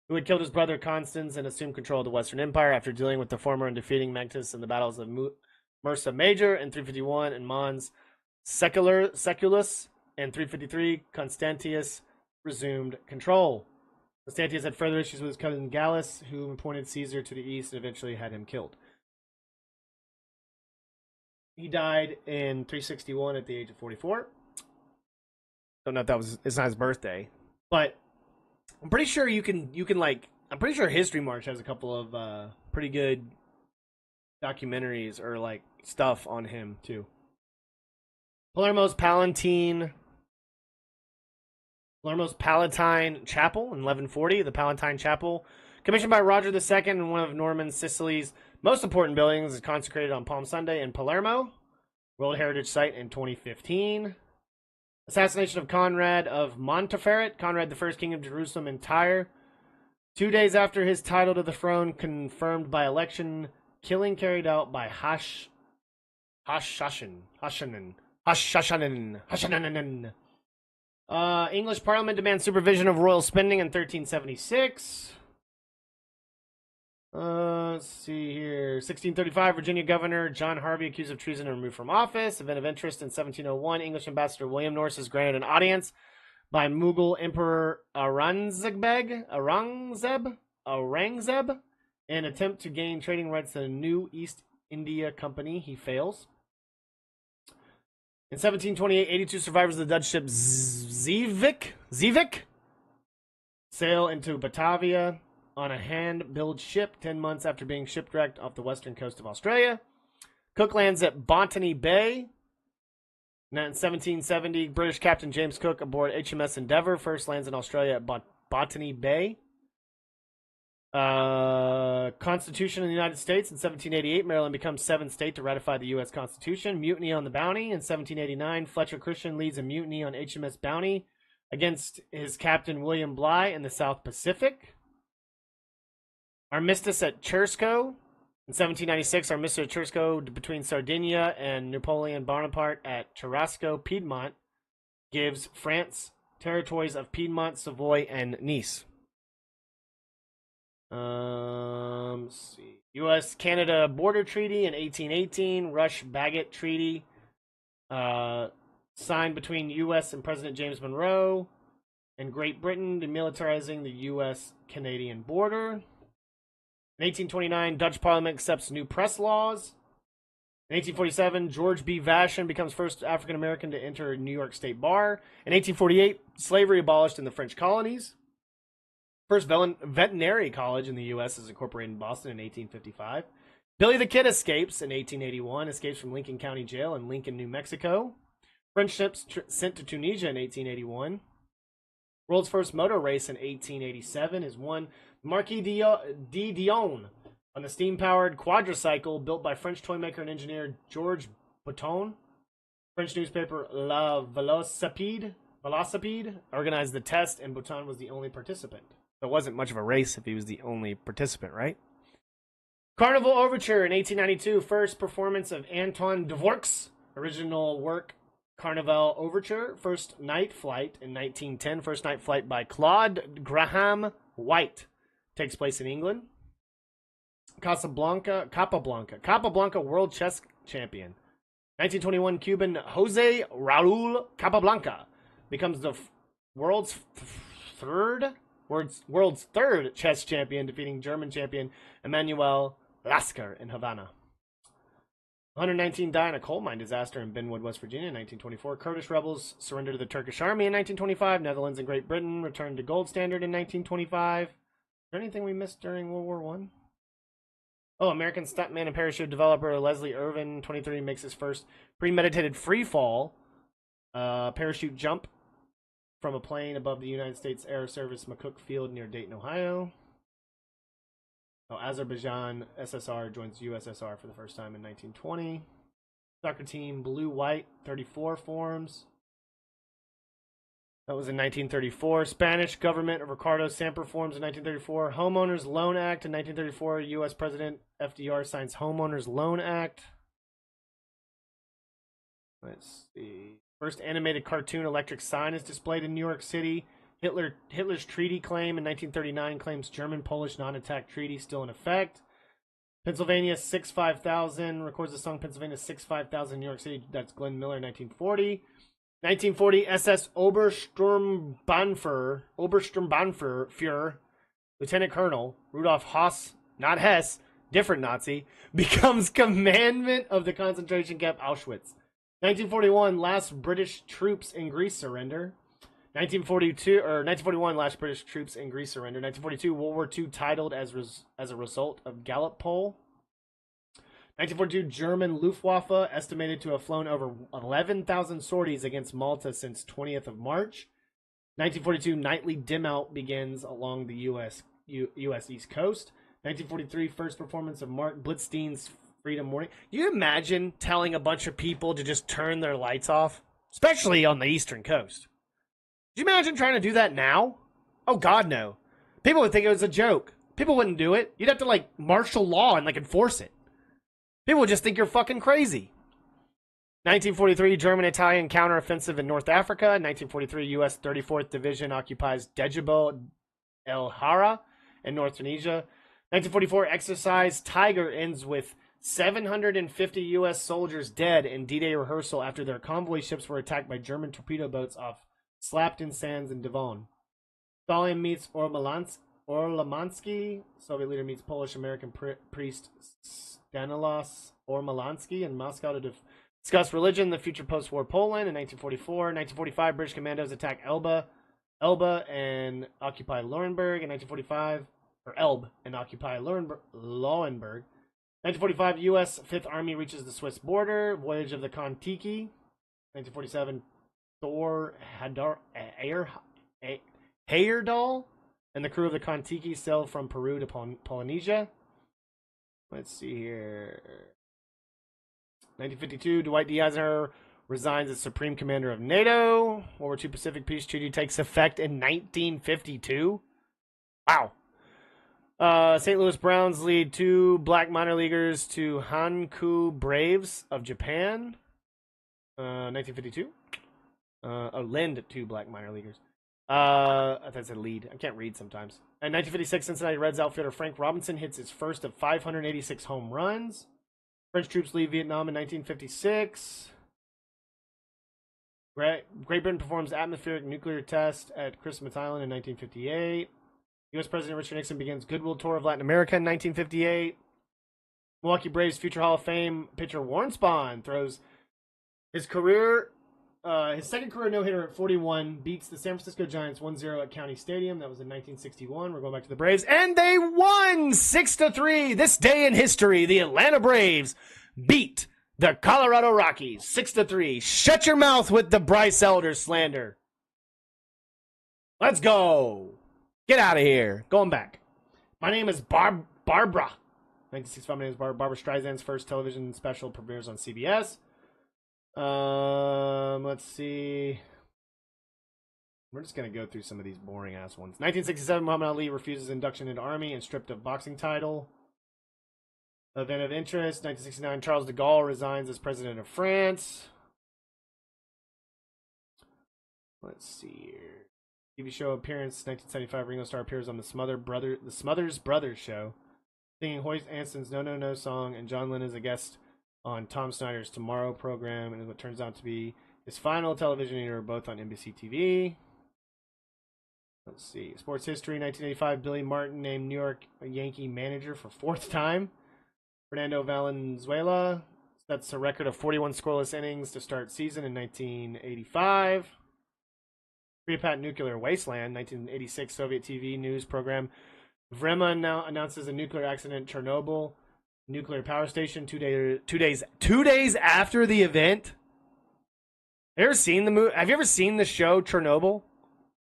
who had killed his brother Constans and assumed control of the Western Empire after dealing with the former and defeating Magnentius in the battles of Mursa Major in 351 and Mons Seculus in 353. Constantius resumed control. Constantius had further issues with his cousin Gallus, who appointed Caesar to the east and eventually had him killed. He died in 361 at the age of 44. Don't know if it's not his birthday, but I'm pretty sure I'm pretty sure History March has a couple of pretty good documentaries or stuff on him too. Palermo's Palatine Chapel in 1140, the Palatine Chapel, commissioned by Roger II and one of Norman Sicily's most important buildings, is consecrated on Palm Sunday in Palermo, World Heritage Site in 2015. Assassination of Conrad of Montferrat, Conrad I, King of Jerusalem and Tyre. 2 days after his title to the throne confirmed by election, killing carried out by Hashanin. English Parliament demands supervision of royal spending in 1376. Let's see here. 1635, Virginia Governor John Harvey accused of treason and removed from office. Event of interest in 1701, English Ambassador William Norris is granted an audience by Mughal Emperor Aurangzeb in an attempt to gain trading rights to the new East India Company. He fails. In 1728, 82 survivors of the Dutch ship Zeevik sail into Batavia on a hand-built ship 10 months after being shipwrecked off the western coast of Australia. Cook lands at Botany Bay. Now in 1770, British Captain James Cook aboard HMS Endeavour first lands in Australia at Botany Bay. Constitution of the United States in 1788, Maryland becomes 7th state to ratify the U.S. Constitution. Mutiny on the Bounty in 1789, Fletcher Christian leads a mutiny on HMS Bounty against his captain William Bligh in the South Pacific. Armistice at Chersko in 1796, Armistice at Chersko between Sardinia and Napoleon Bonaparte at Cherasco, Piedmont, gives France territories of Piedmont, Savoy, and Nice. Let's see. U.S.-Canada Border Treaty in 1818. Rush-Bagot Treaty signed between U.S. and President James Monroe and Great Britain, demilitarizing the U.S.-Canadian border. In 1829, Dutch Parliament accepts new press laws. In 1847, George B. Vashon becomes first African-American to enter New York State Bar. In 1848, slavery abolished in the French colonies. First veterinary college in the U.S. is incorporated in Boston in 1855. Billy the Kid escapes in 1881, escapes from Lincoln County Jail in Lincoln, New Mexico. French ships sent to Tunisia in 1881. World's first motor race in 1887 is won Marquis de Dion on the steam-powered quadricycle built by French toymaker and engineer Georges Bouton. French newspaper La Velocipede organized the test, and Bouton was the only participant. So it wasn't much of a race if he was the only participant, right? Carnival Overture in 1892, first performance of Antoine Dvorak's original work, Carnival Overture. First night flight in 1910, first night flight by Claude Graham White. Takes place in England. Capablanca World Chess Champion. 1921, Cuban Jose Raul Capablanca becomes the world's third chess champion, defeating German champion Emmanuel Lasker in Havana. 119 die in a coal mine disaster in Benwood, West Virginia in 1924. Kurdish rebels surrender to the Turkish army in 1925. Netherlands and Great Britain returned to gold standard in 1925. Is there anything we missed during World War I? Oh, American stuntman and parachute developer Leslie Irvin, 23, makes his first premeditated free fall parachute jump from a plane above the United States Air Service McCook Field near Dayton, Ohio. Oh, Azerbaijan SSR joins USSR for the first time in 1920. Soccer team Blue-White 34 forms. That was in 1934. Spanish government of Ricardo Samper forms in 1934. Homeowners Loan Act in 1934. U.S. President FDR signs Homeowners Loan Act. Let's see. First animated cartoon electric sign is displayed in New York City. Hitler's treaty claim in 1939 claims German-Polish non-attack treaty still in effect. Pennsylvania 65000 records the song Pennsylvania 65000 New York City. That's Glenn Miller, 1940. 1940 SS Obersturmbannführer, Lieutenant Colonel Rudolf Haas, not Hess, different Nazi, becomes commandant of the concentration camp Auschwitz. 1941, last British troops in Greece surrender. 1941, last British troops in Greece surrender. 1942, World War II titled as a result of Gallup poll. 1942, German Luftwaffe estimated to have flown over 11,000 sorties against Malta since 20th of March. 1942, nightly dim out begins along the U.S. East Coast. 1943, first performance of Mark Blitzstein's Freedom Morning. You imagine telling a bunch of people to just turn their lights off, especially on the Eastern Coast? Could you imagine trying to do that now? Oh, God, no. People would think it was a joke. People wouldn't do it. You'd have to, martial law and, enforce it. People would just think you're fucking crazy. 1943, German-Italian counteroffensive in North Africa. 1943, U.S. 34th Division occupies Djebel El Hara in North Tunisia. 1944, Exercise Tiger ends with 750 U.S. soldiers dead in D-Day rehearsal after their convoy ships were attacked by German torpedo boats off Slapton Sands in Devon. Stalin meets Orlamansky. Soviet leader meets Polish-American priest Stanislaus Ormalansky in Moscow to discuss religion, the future post-war Poland. In 1944, 1945, British commandos attack Elba and occupy Lauenburg. In 1945, or Elbe and occupy Lauenburg. 1945, U.S. 5th Army reaches the Swiss border. Voyage of the Kon-Tiki. 1947, Thor Heyerdahl and the crew of the Kon-Tiki sail from Peru to Polynesia. Let's see here. 1952, Dwight D. Eisenhower resigns as Supreme Commander of NATO. World War II Pacific Peace Treaty takes effect in 1952. Wow. St. Louis Browns lead 2 black minor leaguers to Hankou Braves of Japan. 1952. Lend 2 black minor leaguers. That's a lead. I can't read sometimes. In 1956, Cincinnati Reds outfielder Frank Robinson hits his first of 586 home runs. French troops leave Vietnam in 1956. Great Britain performs atmospheric nuclear test at Christmas Island in 1958. U.S. President Richard Nixon begins Goodwill Tour of Latin America in 1958. Milwaukee Braves future Hall of Fame pitcher Warren Spahn throws his second career no-hitter at 41, beats the San Francisco Giants 1-0 at County Stadium. That was in 1961. We're going back to the Braves. And they won 6-3. This day in history, the Atlanta Braves beat the Colorado Rockies 6-3. Shut your mouth with the Bryce Elder slander. Let's go. Get out of here. Going back. My name is Barbara. 1965, my name is Barbara. Barbara Streisand's first television special premieres on CBS. Let's see. We're just going to go through some of these boring ass ones. 1967, Muhammad Ali refuses induction into Army and stripped of boxing title. Event of interest. 1969, Charles de Gaulle resigns as president of France. Let's see here. TV show appearance. 1975, Ringo Starr appears on the Smothers Brothers show, singing Hoyt Anson's No No No song, and John Lennon is a guest on Tom Snyder's Tomorrow program, and what turns out to be his final television era, both on NBC TV. Let's see. Sports history, 1985, Billy Martin named New York Yankee manager for fourth time. Fernando Valenzuela sets a record of 41 scoreless innings to start season in 1985. Pripyat Nuclear Wasteland, 1986, Soviet TV news program. Vremya now announces a nuclear accident at Chernobyl nuclear power station 2 days after the event. Have you ever seen the show Chernobyl?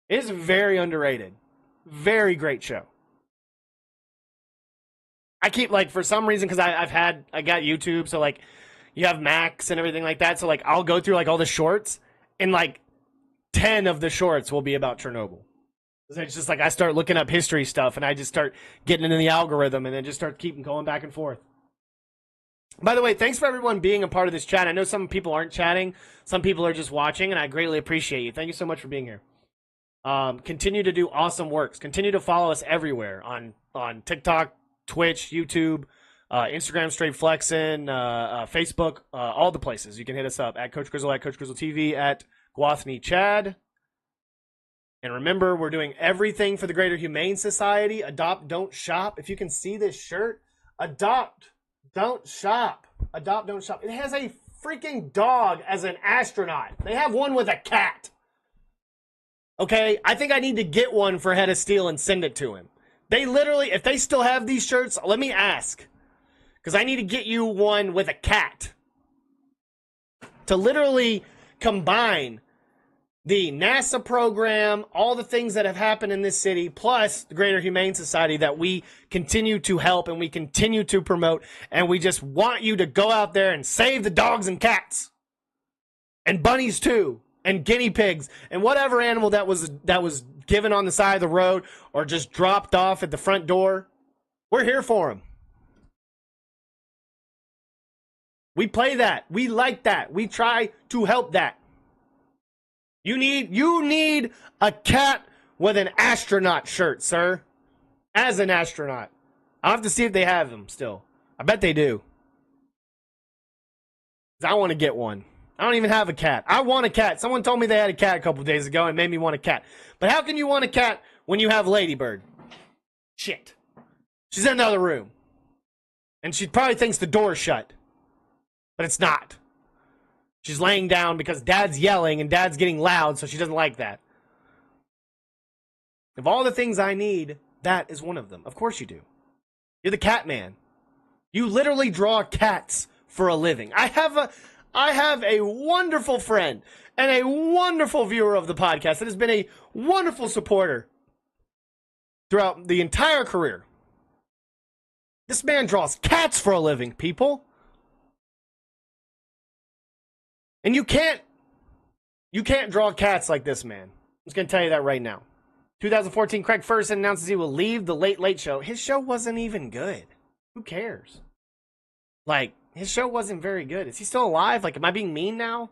It is very underrated. Very great show. I keep, like, for some reason, because I got YouTube, so, like, you have Max and everything like that, so, like, I'll go through, like, all the shorts, and, like, 10 of the shorts will be about Chernobyl. It's just, like, I start looking up history stuff, and I just start getting into the algorithm, and then just start keeping going back and forth. By the way, thanks for everyone being a part of this chat. I know some people aren't chatting. Some people are just watching, and I greatly appreciate you. Thank you so much for being here. Continue to do awesome works. Continue to follow us everywhere on TikTok, Twitch, YouTube, Instagram, Straight Flexin', Facebook, all the places. You can hit us up at Coach Grizzle, at Coach Grizzle TV, at Guathny Chad. And remember, we're doing everything for the Greater Humane Society. Adopt, don't shop. If you can see this shirt, adopt, don't shop. Adopt, don't shop. It has a freaking dog as an astronaut. They have one with a cat. Okay, I think I need to get one for Head of Steel and send it to him. They literally, if they still have these shirts, let me ask. Because I need to get you one with a cat. To literally combine the NASA program, all the things that have happened in this city, plus the Greater Humane Society that we continue to help and we continue to promote. And we just want you to go out there and save the dogs and cats. And bunnies too. And guinea pigs. And whatever animal that was given on the side of the road or just dropped off at the front door. We're here for them. We play that. We like that. We try to help that. You need a cat with an astronaut shirt, sir. As an astronaut. I'll have to see if they have them still. I bet they do. I want to get one. I don't even have a cat. I want a cat. Someone told me they had a cat a couple days ago and made me want a cat. But how can you want a cat when you have Ladybird? Shit. She's in the other room. And she probably thinks the door's shut. But it's not. She's laying down because Dad's yelling and Dad's getting loud, so she doesn't like that. Of all the things I need, that is one of them. Of course you do. You're the cat man. You literally draw cats for a living. I have a wonderful friend and a wonderful viewer of the podcast that has been a wonderful supporter throughout the entire career. This man draws cats for a living, people. And you can't draw cats like this man. I'm just going to tell you that right now. 2014, Craig Ferguson announces he will leave the Late Late Show. His show wasn't even good. Who cares? Like, his show wasn't very good. Is he still alive? Like, am I being mean now?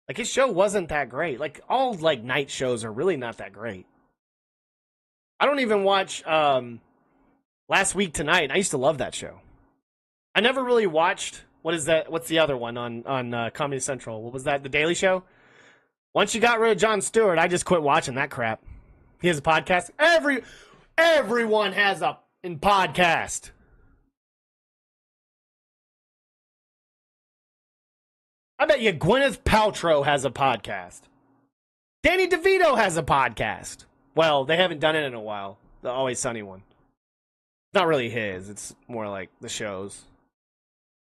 Like, his show wasn't that great. Like, all, like, night shows are really not that great. I don't even watch Last Week Tonight. I used to love that show. I never really watched, what is that? What's the other one on Comedy Central? What was that? The Daily Show? Once you got rid of Jon Stewart, I just quit watching that crap. He has a podcast. Everyone has a podcast. I bet you Gwyneth Paltrow has a podcast. Danny DeVito has a podcast. Well, they haven't done it in a while. The Always Sunny one. It's not really his. It's more like the show's.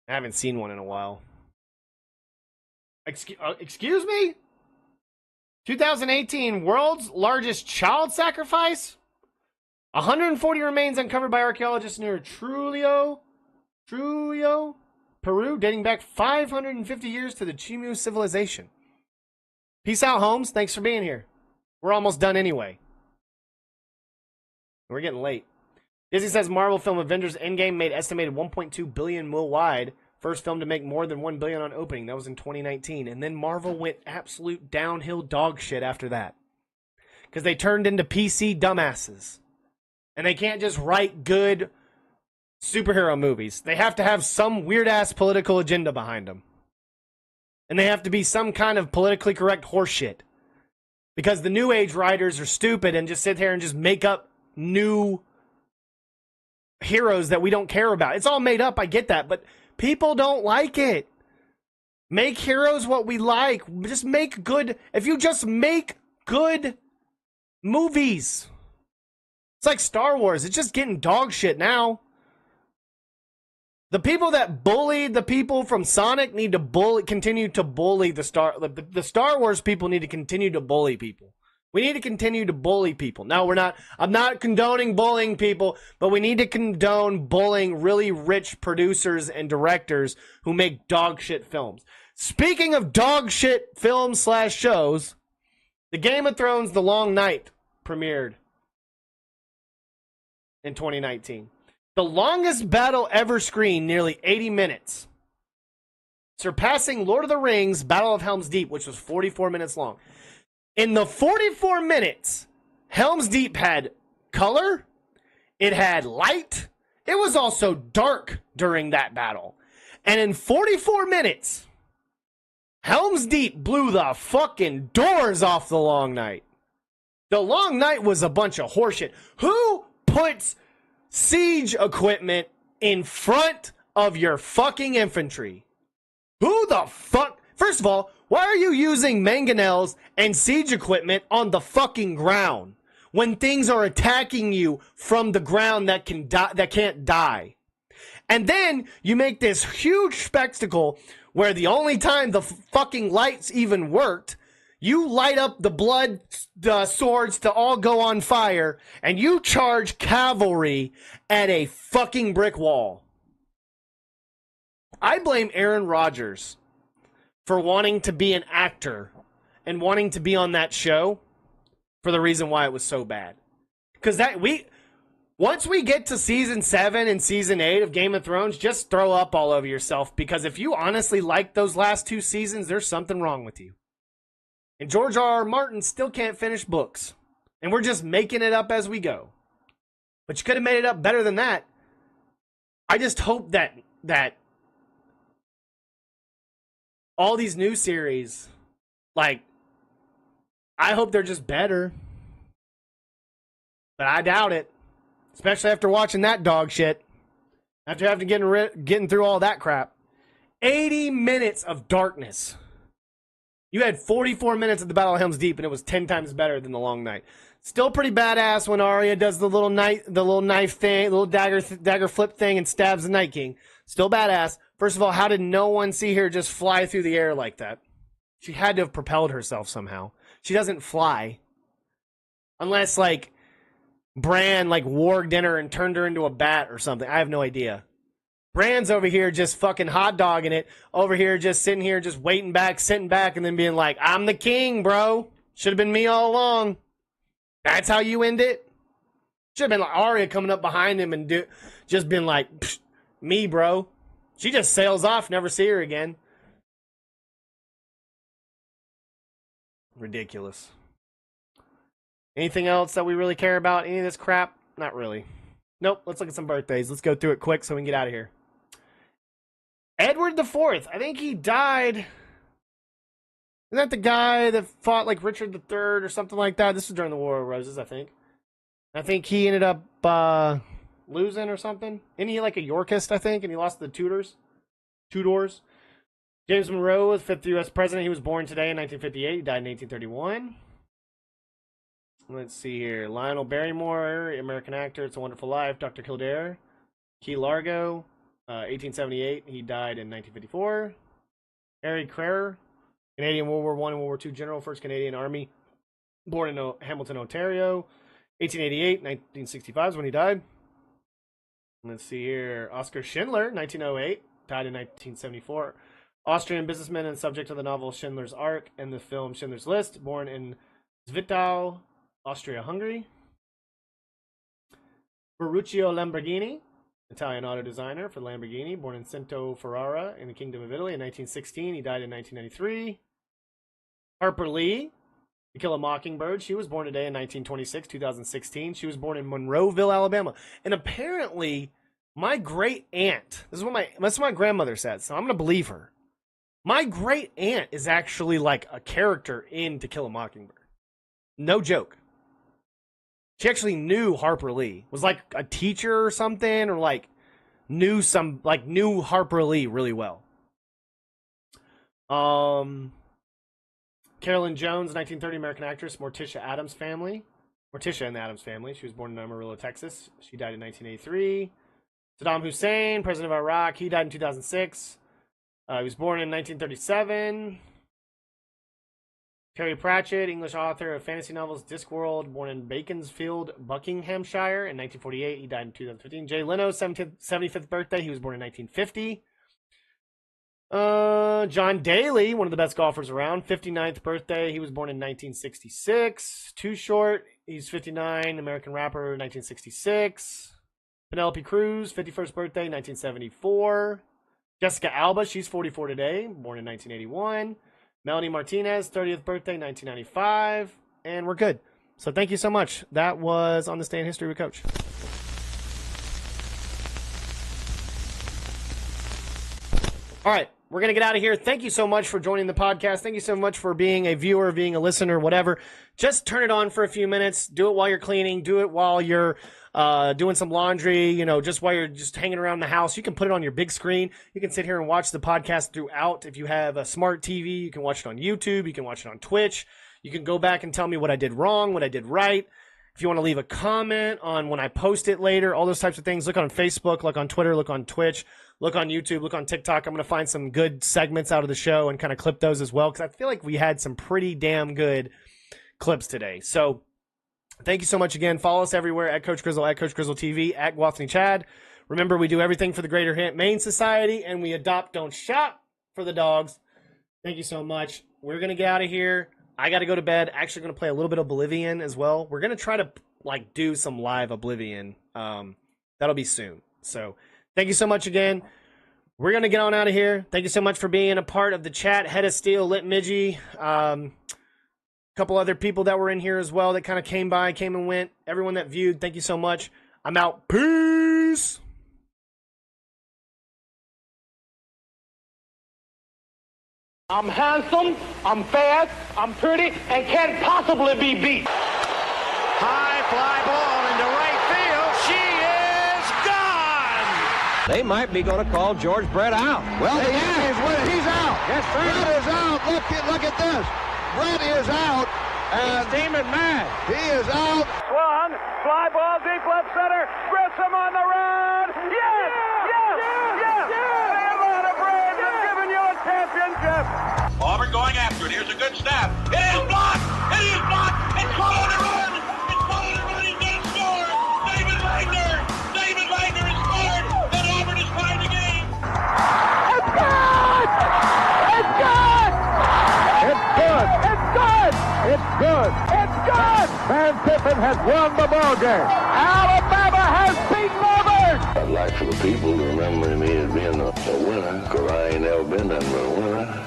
I haven't seen one in a while. Excuse me? 2018 world's largest child sacrifice? 140 remains uncovered by archaeologists near Trujillo, Peru, dating back 550 years to the Chimu civilization. Peace out, Holmes. Thanks for being here. We're almost done anyway. We're getting late. Disney says Marvel film Avengers Endgame made estimated $1.2 billion worldwide. First film to make more than $1 billion on opening. That was in 2019. And then Marvel went absolute downhill dog shit after that. Because they turned into PC dumbasses. And they can't just write good superhero movies. They have to have some weird-ass political agenda behind them. And they have to be some kind of politically correct horseshit. Because the new age writers are stupid and just sit there and just make up new heroes that we don't care about. It's all made up, I get that, but people don't like it. Make heroes what we like. Just make good. If you just make good movies. It's like Star Wars. It's just getting dog shit now. The people that bullied the people from Sonic need to continue to bully the Star Wars people need to continue to bully people. We need to continue to bully people. No, I'm not condoning bullying people, but we need to condone bullying really rich producers and directors who make dog shit films. Speaking of dog shit films / shows, the Game of Thrones The Long Night premiered in 2019. The longest battle ever screened, nearly 80 minutes. Surpassing Lord of the Rings Battle of Helm's Deep, which was 44 minutes long. In the 44 minutes, Helm's Deep had color, it had light, it was also dark during that battle. And in 44 minutes, Helm's Deep blew the fucking doors off The Long Night. The Long Night was a bunch of horseshit. Who puts siege equipment in front of your fucking infantry? Who the fuck? First of all, why are you using mangonels and siege equipment on the fucking ground when things are attacking you from the ground that can't die? And then you make this huge spectacle where the only time the fucking lights even worked, you light up the swords to all go on fire, and you charge cavalry at a fucking brick wall. I blame Aaron Rodgers for wanting to be an actor and wanting to be on that show for the reason why it was so bad. Because once we get to season 7 and season 8 of Game of Thrones, just throw up all over yourself. Because if you honestly like those last 2 seasons, there's something wrong with you. And George R.R. Martin still can't finish books. And we're just making it up as we go. But you could have made it up better than that. I just hope that all these new series, like, I hope they're just better. But I doubt it. Especially after watching that dog shit. After getting through all that crap. 80 minutes of darkness. You had 44 minutes at the Battle of Helm's Deep, and it was 10 times better than The Long Night. Still pretty badass when Arya does the little knife thing, little dagger flip thing, and stabs the Night King. Still badass. First of all, how did no one see her just fly through the air like that? She had to have propelled herself somehow. She doesn't fly. Unless, like, Bran, like, warged in her and turned her into a bat or something. I have no idea. Bran's over here just fucking hot dogging it. Over here just sitting here just sitting back, and then being like, I'm the king, bro. Should have been me all along. That's how you end it? Should have been like Arya coming up behind him and just been like, me, bro. She just sails off, never see her again. Ridiculous. Anything else that we really care about? Any of this crap? Not really. Nope. Let's look at some birthdays. Let's go through it quick so we can get out of here. Edward IV. I think he died. Isn't that the guy that fought like Richard III or something like that? This was during the War of Roses, I think. I think he ended up losing or something. Isn't he like a Yorkist, I think? And he lost to the Tudors. James Monroe was 5th U.S. president. He was born today in 1958. He died in 1831. Let's see here. Lionel Barrymore, American actor. It's a Wonderful Life. Dr. Kildare. Key Largo, 1878. He died in 1954. Harry Crerar, Canadian World War I and World War II general, 1st Canadian Army. Born in Hamilton, Ontario. 1888, 1965 is when he died. Let's see here. Oskar Schindler, 1908. Died in 1974. Austrian businessman and subject of the novel Schindler's Ark and the film Schindler's List. Born in Zwickau, Austria-Hungary. Ferruccio Lamborghini, Italian auto designer for Lamborghini, born in Cento Ferrara in the Kingdom of Italy in 1916. He died in 1993. Harper Lee, To Kill a Mockingbird. She was born today in 1926, 2016. She was born in Monroeville, Alabama. And apparently, my great aunt, this is what my grandmother said, so I'm going to believe her. My great aunt is actually like a character in To Kill a Mockingbird. No joke. She actually knew Harper Lee. Was like a teacher or something, or like knew Harper Lee really well. Carolyn Jones, 1930 American actress, Morticia and the Addams Family. She was born in Amarillo, Texas. She died in 1983. Saddam Hussein, president of Iraq. He died in 2006. He was born in 1937. Terry Pratchett, English author of fantasy novels Discworld, born in Beaconsfield, Buckinghamshire in 1948. He died in 2015. Jay Leno's 75th birthday. He was born in 1950. John Daly, one of the best golfers around, 59th birthday. He was born in 1966. Too Short, he's 59, American rapper, 1966. Penelope Cruz, 51st birthday, 1974. Jessica Alba, she's 44 today, born in 1981. Melanie Martinez, 30th birthday, 1995. And we're good. So thank you so much. That was On This Day in History with Coach. All right, we're going to get out of here. Thank you so much for joining the podcast. Thank you so much for being a viewer, being a listener, whatever. Just turn it on for a few minutes. Do it while you're cleaning. Do it while you're doing some laundry, just while you're just hanging around the house. You can put it on your big screen. You can sit here and watch the podcast throughout. If you have a smart TV, you can watch it on YouTube. You can watch it on Twitch. You can go back and tell me what I did wrong, what I did right. If you want to leave a comment on when I post it later, all those types of things, look on Facebook, look on Twitter, look on Twitch, look on YouTube, look on TikTok. I'm going to find some good segments out of the show and kind of clip those as well, because I feel like we had some pretty damn good clips today. So thank you so much again. Follow us everywhere at Coach Grizzle, at Coach Grizzle TV, at Guathney Chad. Remember, we do everything for the Greater Maine Society, and we adopt, don't shop for the dogs. Thank you so much. We're going to get out of here. I got to go to bed. Actually going to play a little bit of Oblivion as well. We're going to try to do some live Oblivion. That'll be soon. So thank you so much again. We're going to get on out of here. Thank you so much for being a part of the chat. Head of Steel, Lit Midgie, couple other people that were in here as well that kind of came and went. Everyone that viewed, thank you so much. I'm out. Peace. I'm handsome, I'm fast, I'm pretty, and can't possibly be beat. High fly ball into right field. She is gone. They might be going to call George Brett out. Well, he's out. Yes, sir. Brett is out. Look at this. Brett is out. And He's steaming mad. he is out. Swung, fly ball deep left center. Grissom on the run. Yes! The Atlanta Braves have given you a championship. Auburn going after it. Here's a good snap. It is blocked. It's caught on the run. He's going to score. David Wagner has scored. And Auburn is tied the game. It's good! It's good! Van Tiffin has won the ball game. Alabama has beaten Auburn. I'd like for the people to remember me as being a winner, because I ain't never been that winner.